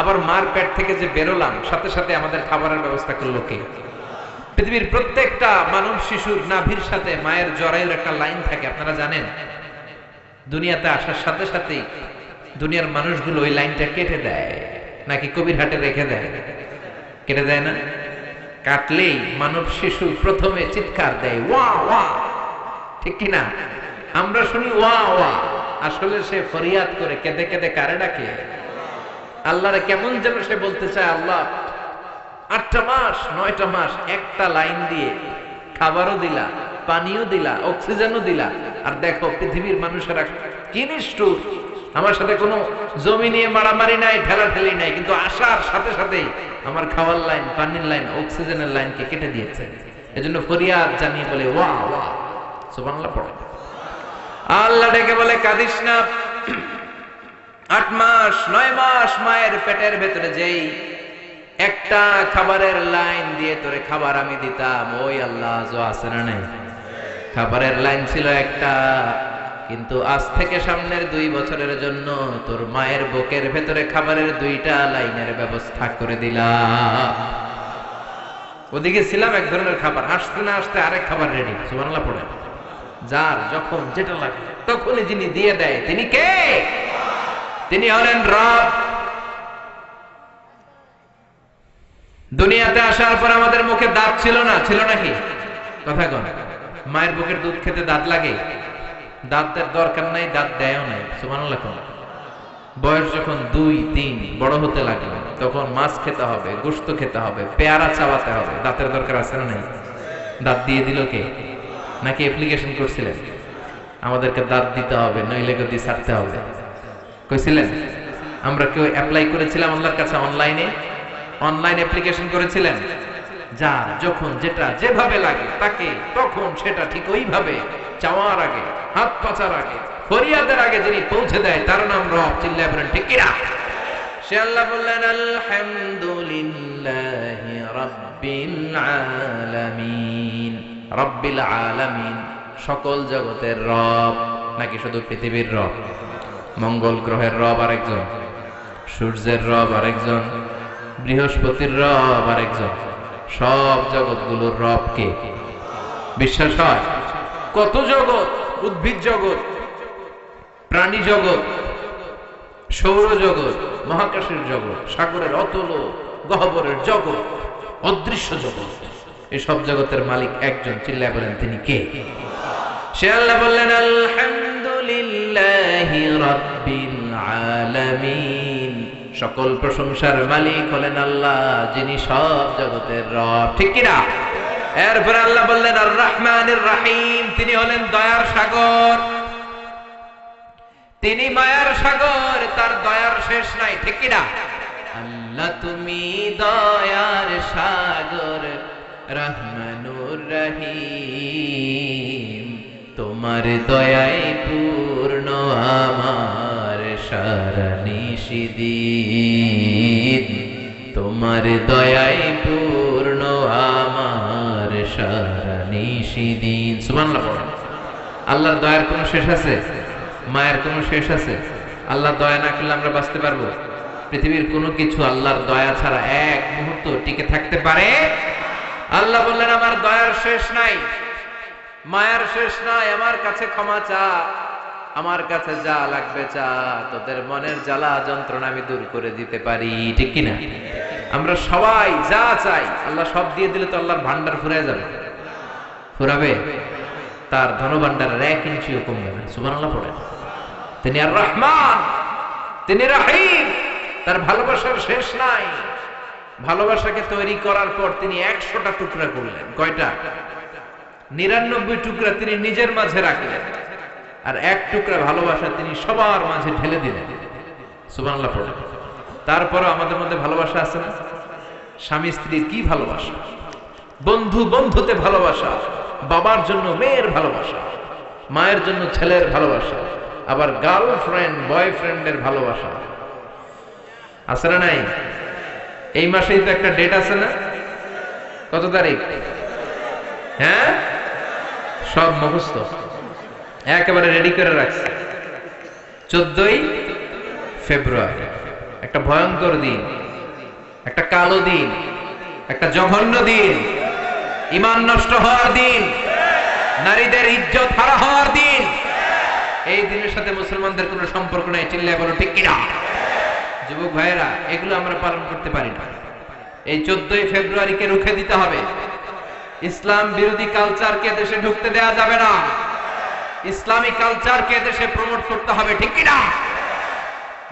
আবার মার পেট থেকে যে বেরোলাম সাথে সাথে আমাদের খাবারের ব্যবস্থা করলো কে? পৃথিবীর প্রত্যেকটা মানব শিশুর নাভির সাথে মায়ের জরায়ুর একটা লাইন থাকে, আপনারা জানেন? দুনিয়াতে আসার সাথে সাথেই দুনিয়ার মানুষগুলো ওই লাইনটা কেটে দেয়, নাকি কবির হাটে রেখে দেয়? কেটে দেয় না? কাটলেই মানব শিশু প্রথমে চিৎকার দেয় ওয়া ওয়া, ঠিক কিনা? আমরা শুনি ওয়া ওয়া, আসলে সে ফরিয়াদ করে কেঁদে কেঁদে কারে ডাকে? আল্লাহরে কেমন যেন সে বলতে চায়, আল্লাহ 8টা মাস 9টা মাস একটা লাইন দিয়ে খাবারও দিলা, পানিও দিলা, অক্সিজেনও দিলা, আর দেখো পৃথিবীর মানুষেরা কি নিষ্ঠুর। আমার সাথে কোনো জমি নিয়ে মারামারি নাই, ঠেলাঠেলি নাই, কিন্তু আসার সাথে সাথেই আমার খাওয়ার লাইন, পানির লাইন, অক্সিজেনের লাইনকে কেটে দিয়েছে। এজন্য ফরিয়াদ জানিয়ে বলে ওয়া ওয়া। সুবহানাল্লাহ পড়ে। আল্লাহ ডেকে বলে কাঁদিস না। 8 মাস 9 মাস মায়ের পেটের ভেতরে যেই একটা খাবারের লাইন দিয়ে তোরে খাবার আমি দিতাম, ওই আল্লাহ আজও আছে না নাই? খাবারের লাইন ছিল একটা, কিন্তু আজ থেকে সামনের 2 বছরের জন্য তোর মায়ের বুকের ভেতরে খাবারের 2টা লাইনের ব্যবস্থা করে দিলাম। ওদিকে ছিলাম এক ধরনের খাবার, আসতে না আসতে আরেক খাবার রেডি। সুবহানাল্লাহ পড়ে। যার যখন যেটা লাগে তখনই যিনি দিয়ে দেয় তিনি কে? তিনি হলেন রব। দুনিয়াতে আসার পর আমাদের মুখে দাঁত ছিল না, ছিল নাকি? কথা কন। মায়ের বুকের দুধ খেতে দাঁত লাগে? দাঁতের দরকার নাই, দাঁত দেয়ও নাই। সুবহানাল্লাহ। বয়স যখন 2-3 বড় হতে লাগলো তখন মাছ খেতে হবে, গোশত খেতে হবে, পেয়ারা চাবাতে হবে, দাঁতের দরকার আছে না নাই? দাঁত দিয়ে দিল কে? নাকি অ্যাপ্লিকেশন করছিলেন আমাদেরকে দাঁত দিতে হবে, নইলে গদি ছাড়তে হবে? কইছিলেন? আমরা কেউ অ্যাপ্লাই করেছিলাম আল্লাহর কাছে অনলাইনে? অনলাইন অ্যাপ্লিকেশন করেছিলেন? যা যখন যেটা যেভাবে লাগে তাকে তখন সেটা ঠিক ওইভাবে চাওয়ার আগে, হাত পাচার আগে, ফরিয়াদের আগে যিনি পৌঁছে দেয় তার নাম রব। চিল্লায় বলেন ঠিক কিনা? সে আল্লাহ বললেন আলহামদুলিল্লাহি রাব্বিল আলামিন। রাব্বিল আলামিন, সকল জগতের রব। নাকি শুধু পৃথিবীর রব? মঙ্গল গ্রহের রব আরেকজন, সূর্যের রব আরেকজন, বৃহস্পতির রব আরেকজন, সব জগৎগুলোর রব কে? বিশ্বাস হয়? কত জগৎ, উদ্ভিদ জগৎ, প্রাণী জগৎ, সৌর জগৎ, মহাকাশের জগৎ, সাগরের অতল গহ্বরের জগৎ, অদৃশ্য জগৎ, এই সব জগতের মালিক একজন। চিল্লায় বলেন তিনি কে? সে আল্লাহ বললেন আলহামদুলিল্লাহি রাব্বিল আলামিন। সকল প্রশংসার মালিক হলেন আল্লাহ, যিনি সব জগতের রব। ঠিক কিনা? এরপর আল্লাহ বললেন আর রহমানির রহিম, তিনি হলেন দয়ার সাগর, তিনি মায়ার সাগর, তার দয়ার শেষ নাই। ঠিক কিনা? আল্লাহ তুমি দয়ার সাগর, রহমানুর রহিম, তোমার দয়ায় পূর্ণ আমার সারা নিশিদিন, তোমার দয়ায় পূর্ণ আমার সারা নিশিদিন। সুবহানাল্লাহ পড়েন। আল্লাহর দয়ার কোনো শেষ আছে? মায়ের কোনো শেষ আছে? আল্লাহ দয়া না করলে আমরা বাঁচতে পারবো? পৃথিবীর কোনো কিছু আল্লাহর দয়া ছাড়া এক মুহূর্ত টিকে থাকতে পারে? আল্লাহ বললেন আমার দয়ার শেষ নাই, মায়ার শেষ নাই, আমার কাছে ক্ষমা চা, আমার কাছে যা লাগবে চা, তোদের মনের জ্বালা যন্ত্রণা আমি দূর করে দিতে পারি। ঠিক কিনা? আমরা সবাই যা চাই আল্লাহ সব দিয়ে দিলে তো আল্লাহর ভান্ডার ফুরায় যাবে? ফুরাবে? তার ধনভান্ডারের 1 ইঞ্চিও কমবে না। সুবহানাল্লাহ পড়েন। তিনি আর রহমান, তিনি রহিম, তার ভালোবাসার শেষ নাই। ভালোবাসাকে তৈরি করার পর তিনি 100টা টুকরা করলেন। কয়টা? 99 টুকরা তিনি নিজের মাঝে রাখলেন, আর 1 টুকরা ভালোবাসা তিনি সবার মাঝে ঢেলে দিলেন। সুবহানাল্লাহ পড়েন। তারপরে আমাদের মধ্যে ভালোবাসা আছে না? স্বামী স্ত্রীর কি ভালোবাসা, বন্ধু বন্ধুতে ভালোবাসা, বাবার জন্য মেয়ের ভালোবাসা, মায়ের জন্য ছেলের ভালোবাসা, আবার গার্লফ্রেন্ড বয়ফ্রেন্ডের ভালোবাসা আছে না নাই? এই মাসেই তো একটা ডেট আছে না? কত তারিখ? হ্যাঁ, সব মুখস্থ, একেবারে রেডি করে রাখছে। 14ই ফেব্রুয়ারি, একটা ভয়ঙ্কর দিন, একটা কালো দিন, একটা জঘন্য দিন, ঈমান নষ্ট হওয়ার দিন, নারীদের ইজ্জত হারা হওয়ার দিন। এই দিনের সাথে মুসলমানদের কোনো সম্পর্ক নাই। চিল্লায় বলো ঠিক কিনা? যুবক ভাইয়েরা, এগুলো আমরা পালন করতে পারি না। এই 14ই ফেব্রুয়ারিকে রুখে দিতে হবে। ইসলাম বিরোধী কালচারকে দেশে ঢুকতে দেওয়া যাবে না। ইসলামী কালচারকে দেশে প্রমোট করতে হবে। ঠিক কিনা?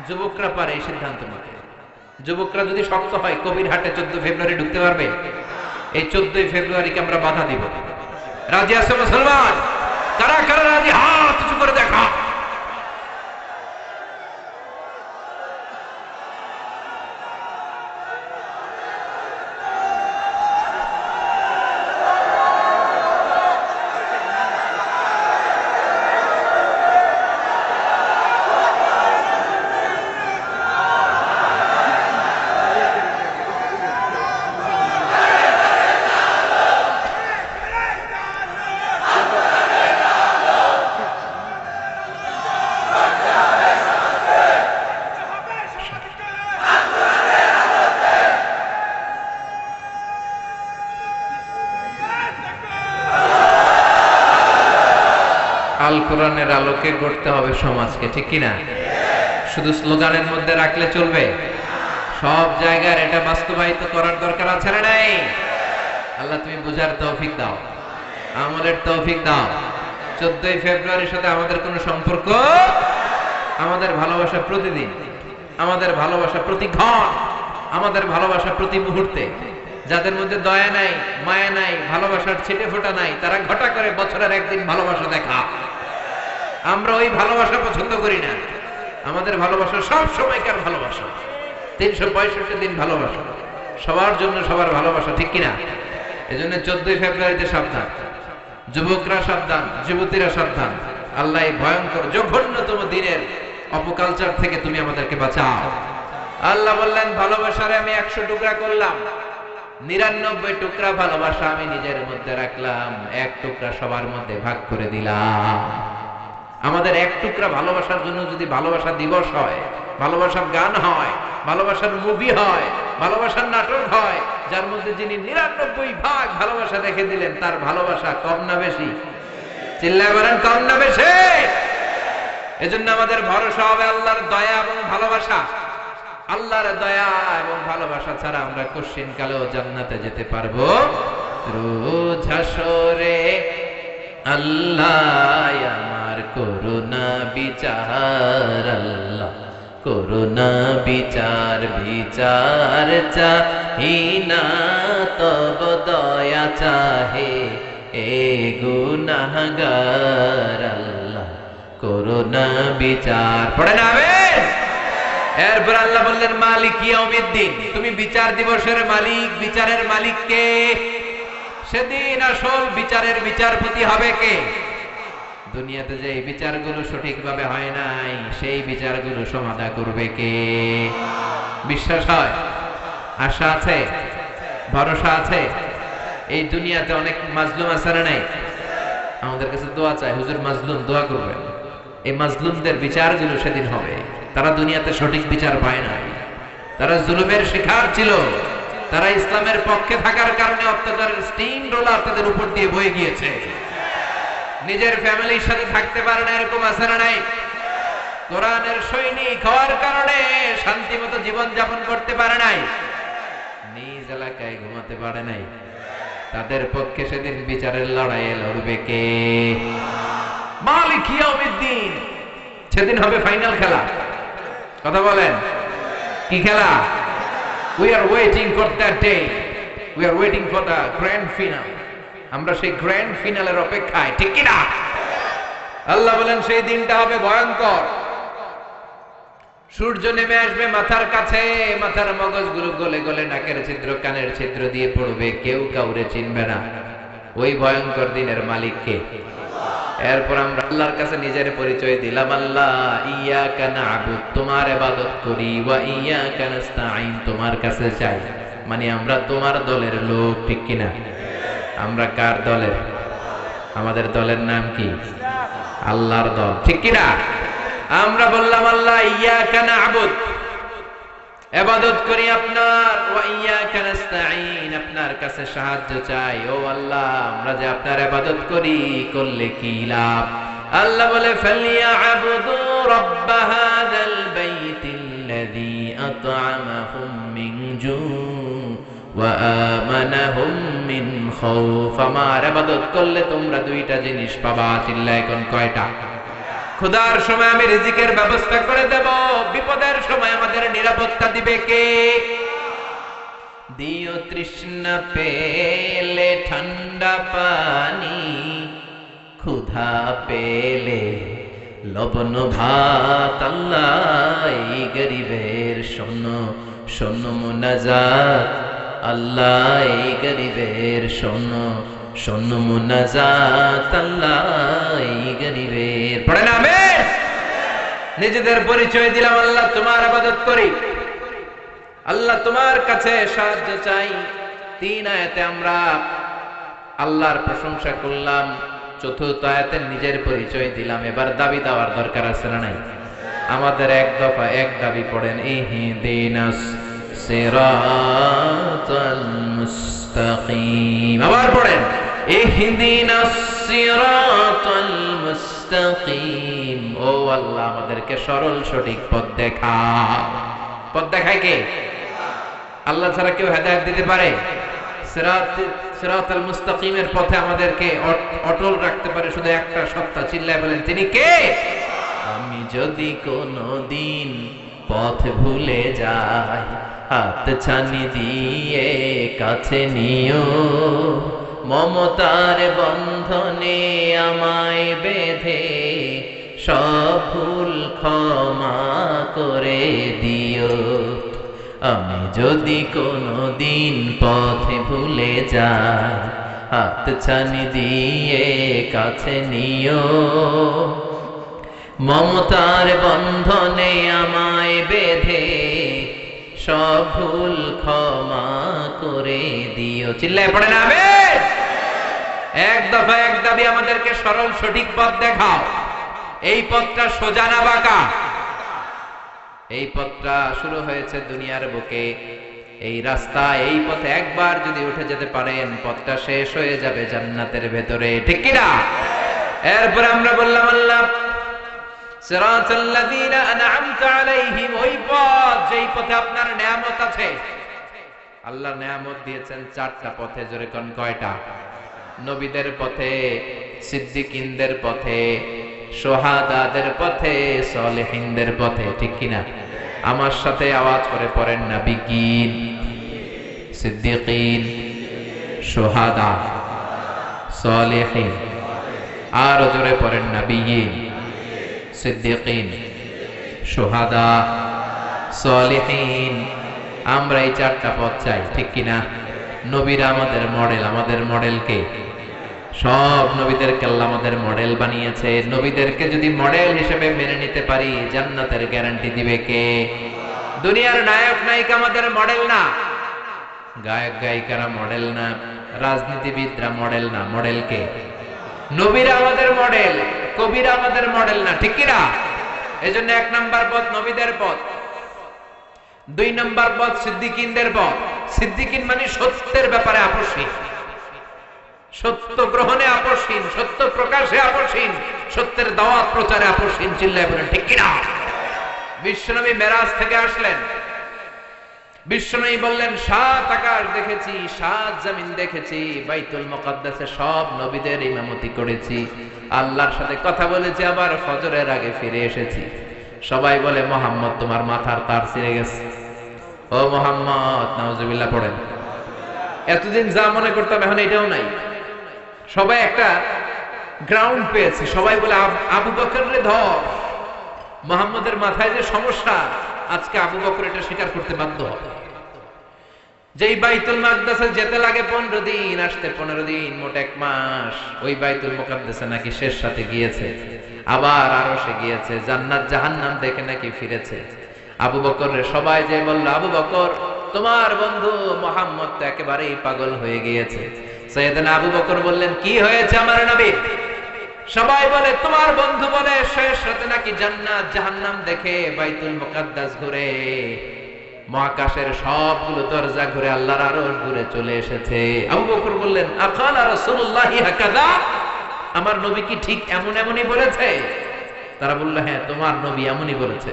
যুবকরা পারে এই সিদ্ধান্ত নিতে। যুবকরা যদি শক্ত হয়, কবিরহাটে 14 ফেব্রুয়ারি ঢুকতে পারবে। এই 14ই ফেব্রুয়ারিকে আমরা বাধা দিব। রাজি আছে মুসলমান? কারা কারা রাজি? হাত উঁচু করে দেখা। আল কোরআনের আলোকে গড়তে হবে সমাজকে। ঠিক কিনা? শুধু স্লোগানের মধ্যে রাখলে চলবে? সব জায়গায় এটা বাস্তবায়িত করার দরকার আছে না নাই? আল্লাহ তুমি বুঝার তৌফিক দাও, আমলের তৌফিক দাও। 14ই ফেব্রুয়ারির সাথে আমাদের কোনো সম্পর্ক? আমাদের ভালোবাসা প্রতিদিন, আমাদের ভালোবাসা প্রতি ক্ষণ, আমাদের ভালোবাসা প্রতি মুহূর্তে। যাদের মধ্যে দয়া নাই, মায়া নাই, ভালোবাসার ছিটে ফোঁটা নাই, তারা ঘটা করে বছরের একদিন ভালোবাসা দেখা। আমরা ওই ভালোবাসা পছন্দ করি না। আমাদের ভালোবাসা সব সময়কার ভালোবাসা, 365 দিন ভালোবাসা, সবার জন্য সবার ভালোবাসা, ঠিক কিনা? এজন্য 14 ফেব্রুয়ারিতে সাবধান, যুবকরা সাবধান, যুবতীরা সাবধান। আল্লাহ এই ভয়ঙ্কর জঘন্যতম দিনের অপকালচার থেকে তুমি আমাদেরকে বাঁচাও। আল্লাহ বললেন, ভালোবাসারে আমি 100 টুকরা করলাম, 99 টুকরা ভালোবাসা আমি নিজের মধ্যে রাখলাম, 1 টুকরা সবার মধ্যে ভাগ করে দিলাম। আমাদের 1 টুকরা ভালোবাসার জন্য যদি ভালোবাসা দিবস হয়, ভালোবাসার গান হয়, ভালোবাসার মুভি হয়, ভালোবাসার নাটক হয়, যার মধ্যে যিনি 99 ভাগ ভালোবাসা রেখে দিলেন, তার ভালোবাসা কম না বেশি? চিল্লায় বলেন, কম না বেশি? এজন্য আমাদের ভরসা হবে আল্লাহর দয়া এবং ভালোবাসা। আল্লাহর দয়া এবং ভালোবাসা ছাড়া আমরা কোশ্চিন কালেও জান্নাতে যেতে পারবো? রোজ হাসরে আল্লাহ আমার করুণা বিচার, আল্লাহ করুণা বিচার, বিচার চাহিনা তব দয়া চাহে এ গুনাহগার, আল্লাহ করুণা বিচার। পড়েন আমিন। এরপর আল্লাহ বললেন, মালিক ইয়াউমিদ্দিন, তুমি বিচার দিবসের মালিক। বিচারের মালিক কে? সেদিন আসল বিচারের বিচারপতি হবে কে? দুনিয়াতে যে বিচারগুলো সঠিকভাবে হয় নাই, সেই বিচারগুলো সমাধা করবে কে? বিশ্বাস হয়? আশা আছে? ভরসা আছে? এই দুনিয়াতে অনেক মাজলুম আছে না নাই? আমাদের কাছে দোয়া চাই, হুজুর মাজলুম দোয়া করবেন। এই মাজলুমদের বিচারগুলো সেদিন হবে। তারা দুনিয়াতে সঠিক বিচার পায় নাই, তারা জুলুমের শিকার ছিল, তারা ইসলামের পক্ষে থাকার কারণে অত্যাচারের স্টিম রোলার তাদের উপর দিয়ে বয়ে গিয়েছে। নিজের ফ্যামিলির সাথে থাকতে পারে না, এরকম আছে না নাই? কোরআনের সৈনিক হওয়ার কারণে শান্তিমতো জীবন যাপন করতে পারে নাই, নিজ এলাকায় ঘুমাতে পারে নাই। তাদের পক্ষে সেদিন বিচারের লড়াইয়ে লড়বে কে? মালিক ইয়াউমিদ্দিন। সেদিন হবে ফাইনাল খেলা। কথা বলেন, কি খেলা? We are waiting for that day. We are waiting for the grand final. আমরা সেই গ্র্যান্ড ফিনালের অপেক্ষায়, ঠিক কি না? আল্লাহ বলেন, সেই দিনটা হবে ভয়ঙ্কর। সূর্য নেমে আসবে মাথার কাছে, মাথার মগজগুলো গলে গলে নাকের ছিদ্র, কানের ছিদ্র দিয়ে পড়বে, কেউ কাউরে চিনবে না। ওই ভয়ঙ্কর দিনের মালিক কে? এরপর আমরা আল্লাহর কাছে নিজের পরিচয় দিলাম, আল্লাহ ইয়াকা না'বুদ, তোমার ইবাদত করি, ওয়া ইয়াকা নাস্তাঈন, তোমার কাছে চাই। মানে আমরা তোমার দলের লোক, ঠিক কি না? আমরা কার দলের? আমাদের দলের নাম কি? আল্লাহর দল, ঠিক কি না? আমরা বললাম, আল্লাহ ইয়াকা না'বুদ, ইবাদত করি আপনার, ওয়া ইয়াকা নাস্তাঈন, আপনার কাছে সাহায্য চাই। ও আল্লাহ, আমরা যে আপনার ইবাদত করি, করলে কি লাভ? আল্লাহ বলে, ফালিয়া'বুদু রাব্ব হাযাল বাইতিল্লাযী আত'আমাহুম মিন জু' ওয়া আমানাহুম মিন খাউফ। আমার ইবাদত করলে তোমরা দুইটা জিনিস পাবা। চিল্লায় কোন কয়টা? ক্ষুধার সময় আমি রিজিকের ব্যবস্থা করে দেব, বিপদের সময় আমাদের নিরাপত্তা দিবে কে? দিও তৃষ্ণা পেলে ঠান্ডা পানি, ক্ষুধা পেলে লবণ ভাত। আল্লাহ এই গরিবের শোনো শোনো মুনাজাত, আল্লাহ এই গরিবের শোনো শোনো মুনাজাত, আল্লাহ এই গরিবের। পড়েন আমিন। নিজেদের পরিচয় দিলাম, আল্লাহ তোমার ইবাদত করি, আল্লাহ তোমার কাছে সাহায্য চাই। 3 আয়াতে আমরা আল্লাহর প্রশংসা করলাম, 4র্থ আয়াতে নিজের পরিচয় দিলাম। এবার দাবি দেওয়ার দরকার আছে না নাই? আমাদের এক দফা এক দাবি পড়েন, ইহদিনাস সিরাতাল মুস্তাকিম। আবার পড়েন, ইহদিনাস সিরাতাল মুস্তাকিম। ও আল্লাহ, আমাদেরকে সরল সঠিক পথ দেখাও। পথ দেখায় কে? আল্লাহ ছাড়া কেউ হেদায়েত দিতে পারে? সিরাতাল মুস্তাকিমের পথে আমাদেরকে অটল রাখতে পারে শুধু একটা সত্তা। চিল্লায় বলেন, তিনি কে? আমি যদি কোনদিন পথ ভুলে যায়, হাত ছানি দিয়ে কাছে নিও, মমতার বন্ধনে আমায় বেঁধে সব ভুল ক্ষমা করে দিও। আমি যদি কোনো দিন পথে ভুলে যাই, হাত ছানি দিয়ে কাছে নিও, মমতার বন্ধনে আমায় বেঁধে সব ভুল ক্ষমা করে দিও। চিল্লায় পড়ে না আমিন। এক দফা এক দাবি, আমাদেরকে সরল সঠিক পথ দেখাও। এই পথটা সোজা না বাঁকা? এই পথটা শুরু হয়েছে দুনিয়ার বুকে, এই রাস্তা, এই পথে একবার যদি উঠে যেতে পারেন, পথটা শেষ হয়ে যাবে জান্নাতের ভেতরে, ঠিক কিনা? এরপর আমরা বললাম আল্লাহ সিরাতাল্লাযীনা আন'আমতা আলাইহিম, ওই পথ যেই পথে আপনার নিয়ামত আছে। আল্লাহ নিয়ামত দিয়েছেন চারটা পথে, জোরে কোন কয়টা? নবীদের পথে, সিদ্দিকিনদের পথে, শুহাদাদের পথে, সালেহিনদের পথে, ঠিক কিনা? আমার সাথে আওয়াজ করে পড়েন, নবিয়্যিন, সিদ্দিকিন, শুহাদা, সালেহিন। আর জোরে পড়েন, নবিয়্যিন, সিদ্দিকিন, শুহাদা, সালেহিন। আমরা এই চারটা পথ চাই, ঠিক কিনা? নবীরা আমাদের মডেল, আমাদের মডেল কে? সব নবীদেরকে আল্লাহ আমাদের মডেল বানিয়েছে। নবীদেরকে যদি মডেল হিসেবে মেনে নিতে পারি, জান্নাতের গ্যারান্টি দিবে কে? দুনিয়ার নায়ক নায়িকা আমাদের মডেল না, গায়ক গায়িকারা মডেল না, রাজনীতিবিদরা মডেল না, মডেল কে? নবীরা আমাদের মডেল, কবিরা আমাদের মডেল না, ঠিক কিনা? এজন্য এক নাম্বার পথ নবীদের পথ, দুই নাম্বার পথ সিদ্দিকিনদের পথ। সিদ্দিকিন মানে সত্যের ব্যাপারে আপসহীন, সত্য গ্রহণে আপসহীন, সত্য প্রকাশে আপসহীন, সত্যের দাওয়াত প্রচারে আপসহীন। চিল্লায় বলেন ঠিক কিনা? বিশ্বনবী মেরাজ থেকে আসলেন, বিশ্বনবী বললেন 7 আকাশ দেখেছি, 7 জমিন দেখেছি, বাইতুল মুকাদ্দাসে সব নবীদের ইমামতি করেছি, আল্লাহর সাথে কথা বলেছি, আবার ফজরের আগে ফিরে এসেছি। সবাই বলে, মুহাম্মদ তোমার মাথার তার ছিঁড়ে গেছে। ও মুহাম্মদ, নাউজুবিল্লাহ পড়েন। এতদিন যা মনে করতাম এখন এটাও নাই। সবাই একটা গ্রাউন্ড পেয়েছে, সবাই বলে আবু বকর রে ধর। মুহাম্মদের মাথায় যে সমস্যা, আজকে আবু বকর এটা স্বীকার করতে বাধ্য হবে। যেই বাইতুল মুকাদ্দাসে যেতে লাগে 15 দিন, আসতে 15 দিন, মোট 1 মাস। ওই বাইতুল মুকাদ্দাসে নাকি শেষ রাতে গিয়েছে, আবার আরশে গিয়েছে, জান্নাত জাহান্নাম দেখে নাকি ফিরেছে। আবু বকর রে সবাই যে বলল, আবু বকর তোমার বন্ধু মুহাম্মদ তো একেবারেই পাগল হয়ে গিয়েছে। সাইয়েদনা আবু বকর বললেন, কি হয়েছে আমার নবী? সবাই বলে, তোমার বন্ধু বলে শেষ রাতে নাকি জান্নাত জাহান্নাম দেখে বাইতুল মুকাদ্দাস ঘুরে, মহাকাশের সবগুলো দরজা ঘুরে, আল্লাহর আরশ ঘুরে চলে এসেছে। আবু বকর বললেন, আকালা রাসূলুল্লাহি হাকাযা, আমার নবী কি ঠিক এমনই বলেছে? তারা বলল, হ্যাঁ তোমার নবী এমনই বলেছে।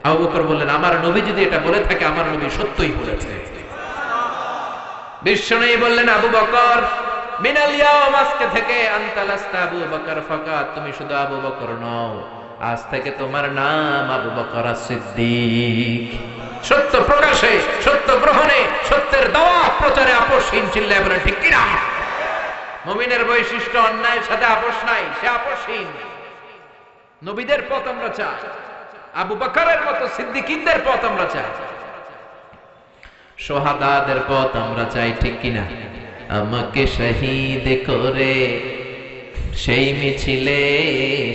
আবু বকর বললেন, আমার নবী যদি এটা বলে থাকে, আমার নবী সত্যই বলেছে। বিশ্বনবী বললেন, আবু বকর মিনাল ইয়াউম, আজকে থেকে আনতা লাস্তা আবু বকর ফাকাত, তুমি শুধু আবু বকর নও, আজ থেকে তোমার নাম আবু বকর as-সিদ্দিক। সত্য প্রকাশে, সত্য গ্রহণে, সত্যের দাওয়াত প্রচারে আপসহীন। চিল্লায় বলেন ঠিক কিনা? মুমিনের বৈশিষ্ট্য অন্যায়ের সাথে আপোষ নাই, সে আপসহীন। নবীদের পথ আমরা চাই, আবু বকরের মতো সিদ্দিকিনদের পথ আমরা চাই, শুহাদাদের পথ আমরা চাই, ঠিক কিনা? আমাকে শহীদ করে সেই মিছিলে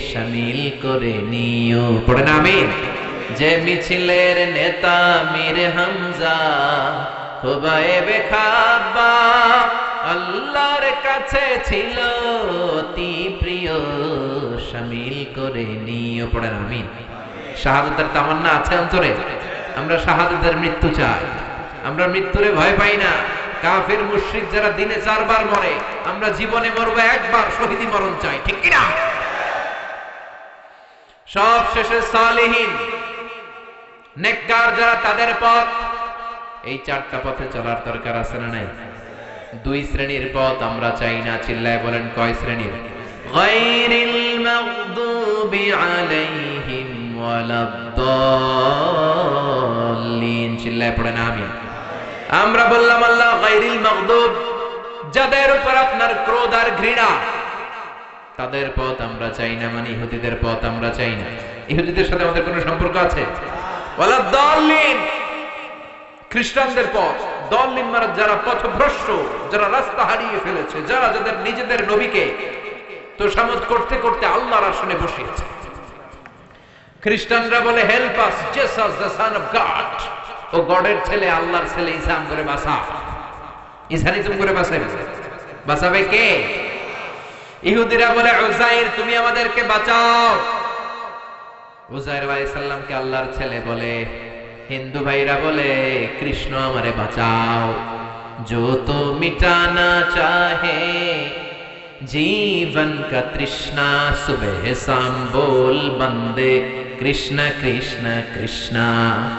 শামিল করে নিও, পড়ে না আমিন। যে মিছিলের নেতা মীর হামজা, হুবাইবে খাব্বা, আল্লাহর কাছে ছিল অতি প্রিয়, শামিল করে নিও, পড়ে না আমিন। শাহাদাতের তামান্না আছে অন্তরে? আমরা শাহাদাতের মৃত্যু চাই, আমরা মৃত্যুরে ভয় পাই না। কাফের মুশরিক যারা দিনে 4 বার মরে, আমরা জীবনে মরবো একবার, শহীদি মরণ চাই, ঠিক কিনা? সব শেষে সালেহীন নেককার যারা, তাদের পথ। এই 4টা পথে চলার দরকার আছে না নাই? 2 শ্রেণীর পথ আমরা চাই না। চিল্লায় বলেন কয় শ্রেণীর? গায়রিল মাগদুবি আলাইহিম ওয়ালাদ-দাল্লিন। চিল্লায় পড়েন আমিন। আমরা বললাম আল্লাহ গায়রিল মাগদুব, যাদের উপর আপনার ক্রোধ আর ঘৃণা, তাদের পথ আমরা চাই না, মানে ইহুদিদের পথ আমরা চাই না। ইহুদিদের সাথে আমাদের কোনো সম্পর্ক আছে? ওয়ালাদ-দাল্লিন, খ্রিস্টানদের পথ। দাল্লিন মানে যারা পথভ্রষ্ট, যারা রাস্তা হারিয়ে ফেলেছে, যারা যাদের নিজেদের নবীকে তোষামত করতে করতে আল্লাহর আসনে বসিয়েছে। খ্রিস্টানরা বলে help us Jesus the son of God, ও গডের ছেলে, আল্লাহর ছেলে, ঈসা করে বাঁচা। ঈসানিজম করে বাঁচাবে, বাঁচাবে কে? ইহুদিরা বলে উযাইর, তুমি আমাদেরকে বাঁচাও। উযাইর আলাইহিস সালামকে আল্লাহর ছেলে বলে। হিন্দু ভাইরা বলে কৃষ্ণ আমারে বাঁচাও। जो तो मिटाना चाहे जीवन का तृष्णा, सुबह शाम बोल बंदे कृष्ण कृष्ण कृष्ण।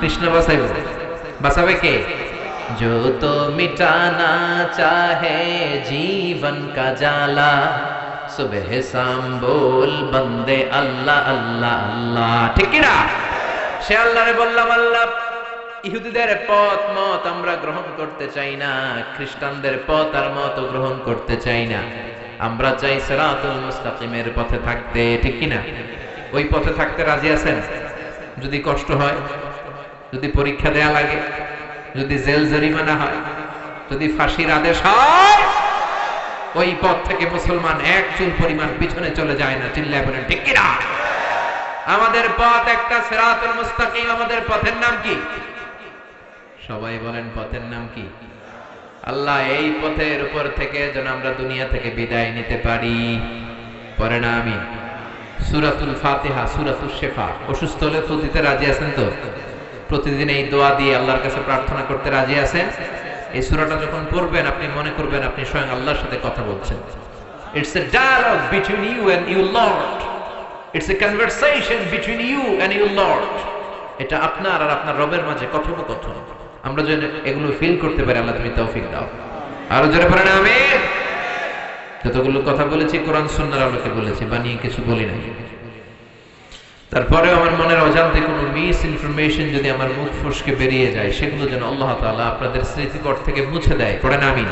कृष्ण बसावे के? जो तो मिटाना चाहे जीवन का जाला, सुबह शाम बोल बंदे अल्लाह अल्लाह अल्लाह। ठीक ना? সে আল্লাহরে বললাম, আল্লাহ ইহুদিদের পথ মত আমরা গ্রহণ করতে চাই না, খ্রিস্টানদের পথ আর মত গ্রহণ করতে চাই না। আমরা চাই সিরাতুল মুস্তাকিমের পথে থাকতে। ঠিক কি না? ওই পথে থাকতে রাজি আছেন? যদি কষ্ট হয়, যদি পরীক্ষা দেয়া লাগে, যদি জেল জরিমানা হয়, যদি ফাঁসির আদেশ হয়, ওই পথ থেকে মুসলমান এক চুল পরিমাণ পিছনে চলে যায় না। চিল্লায় বলেন ঠিক কি না? আমাদের পথ একটা, সিরাতুল মুস্তাকিম। আমাদের পথের নাম কি? সবাই বলেন পথের নাম কি? আল্লাহ এই পথের উপর থেকে যেন আমরা দুনিয়া থেকে বিদায় নিতে পারি। পড়েন আমিন। সূরাতুল ফাতিহা, সূরাতুশ শিফা। অসুস্থ হলে তো দিতে রাজি আছেন তো? প্রতিদিন এই দোয়া দিয়ে আল্লাহর কাছে প্রার্থনা করতে রাজি আছেন? এই সূরাটা যখন পড়বেন আপনি মনে করবেন আপনি স্বয়ং আল্লাহর সাথে কথা বলছেন। It's a dialogue between you and your lord. It's a conversation between you and your Lord. এটা আপনার আর আপনার রবের মাঝে কথোপকথন। আমরা যেন এগুলো ফিল করতে পারি, আল্লাহ তুমি তৌফিক দাও। আরো জোরে পড়েন আমিন। যতগুলো কথা বলেছি কোরআন সুন্নাহর আলোকে বলেছি, বানিয়ে কিছু বলি নাই। তারপরেও আমার মনের অজান্তে কোনো মিস ইনফরমেশন যদি আমার মুখ ফসকে বেরিয়ে যায়, সেগুলো যেন আল্লাহ তাআলা আপনাদের স্মৃতিকর থেকে মুছে দেয়। পড়েন আমিন।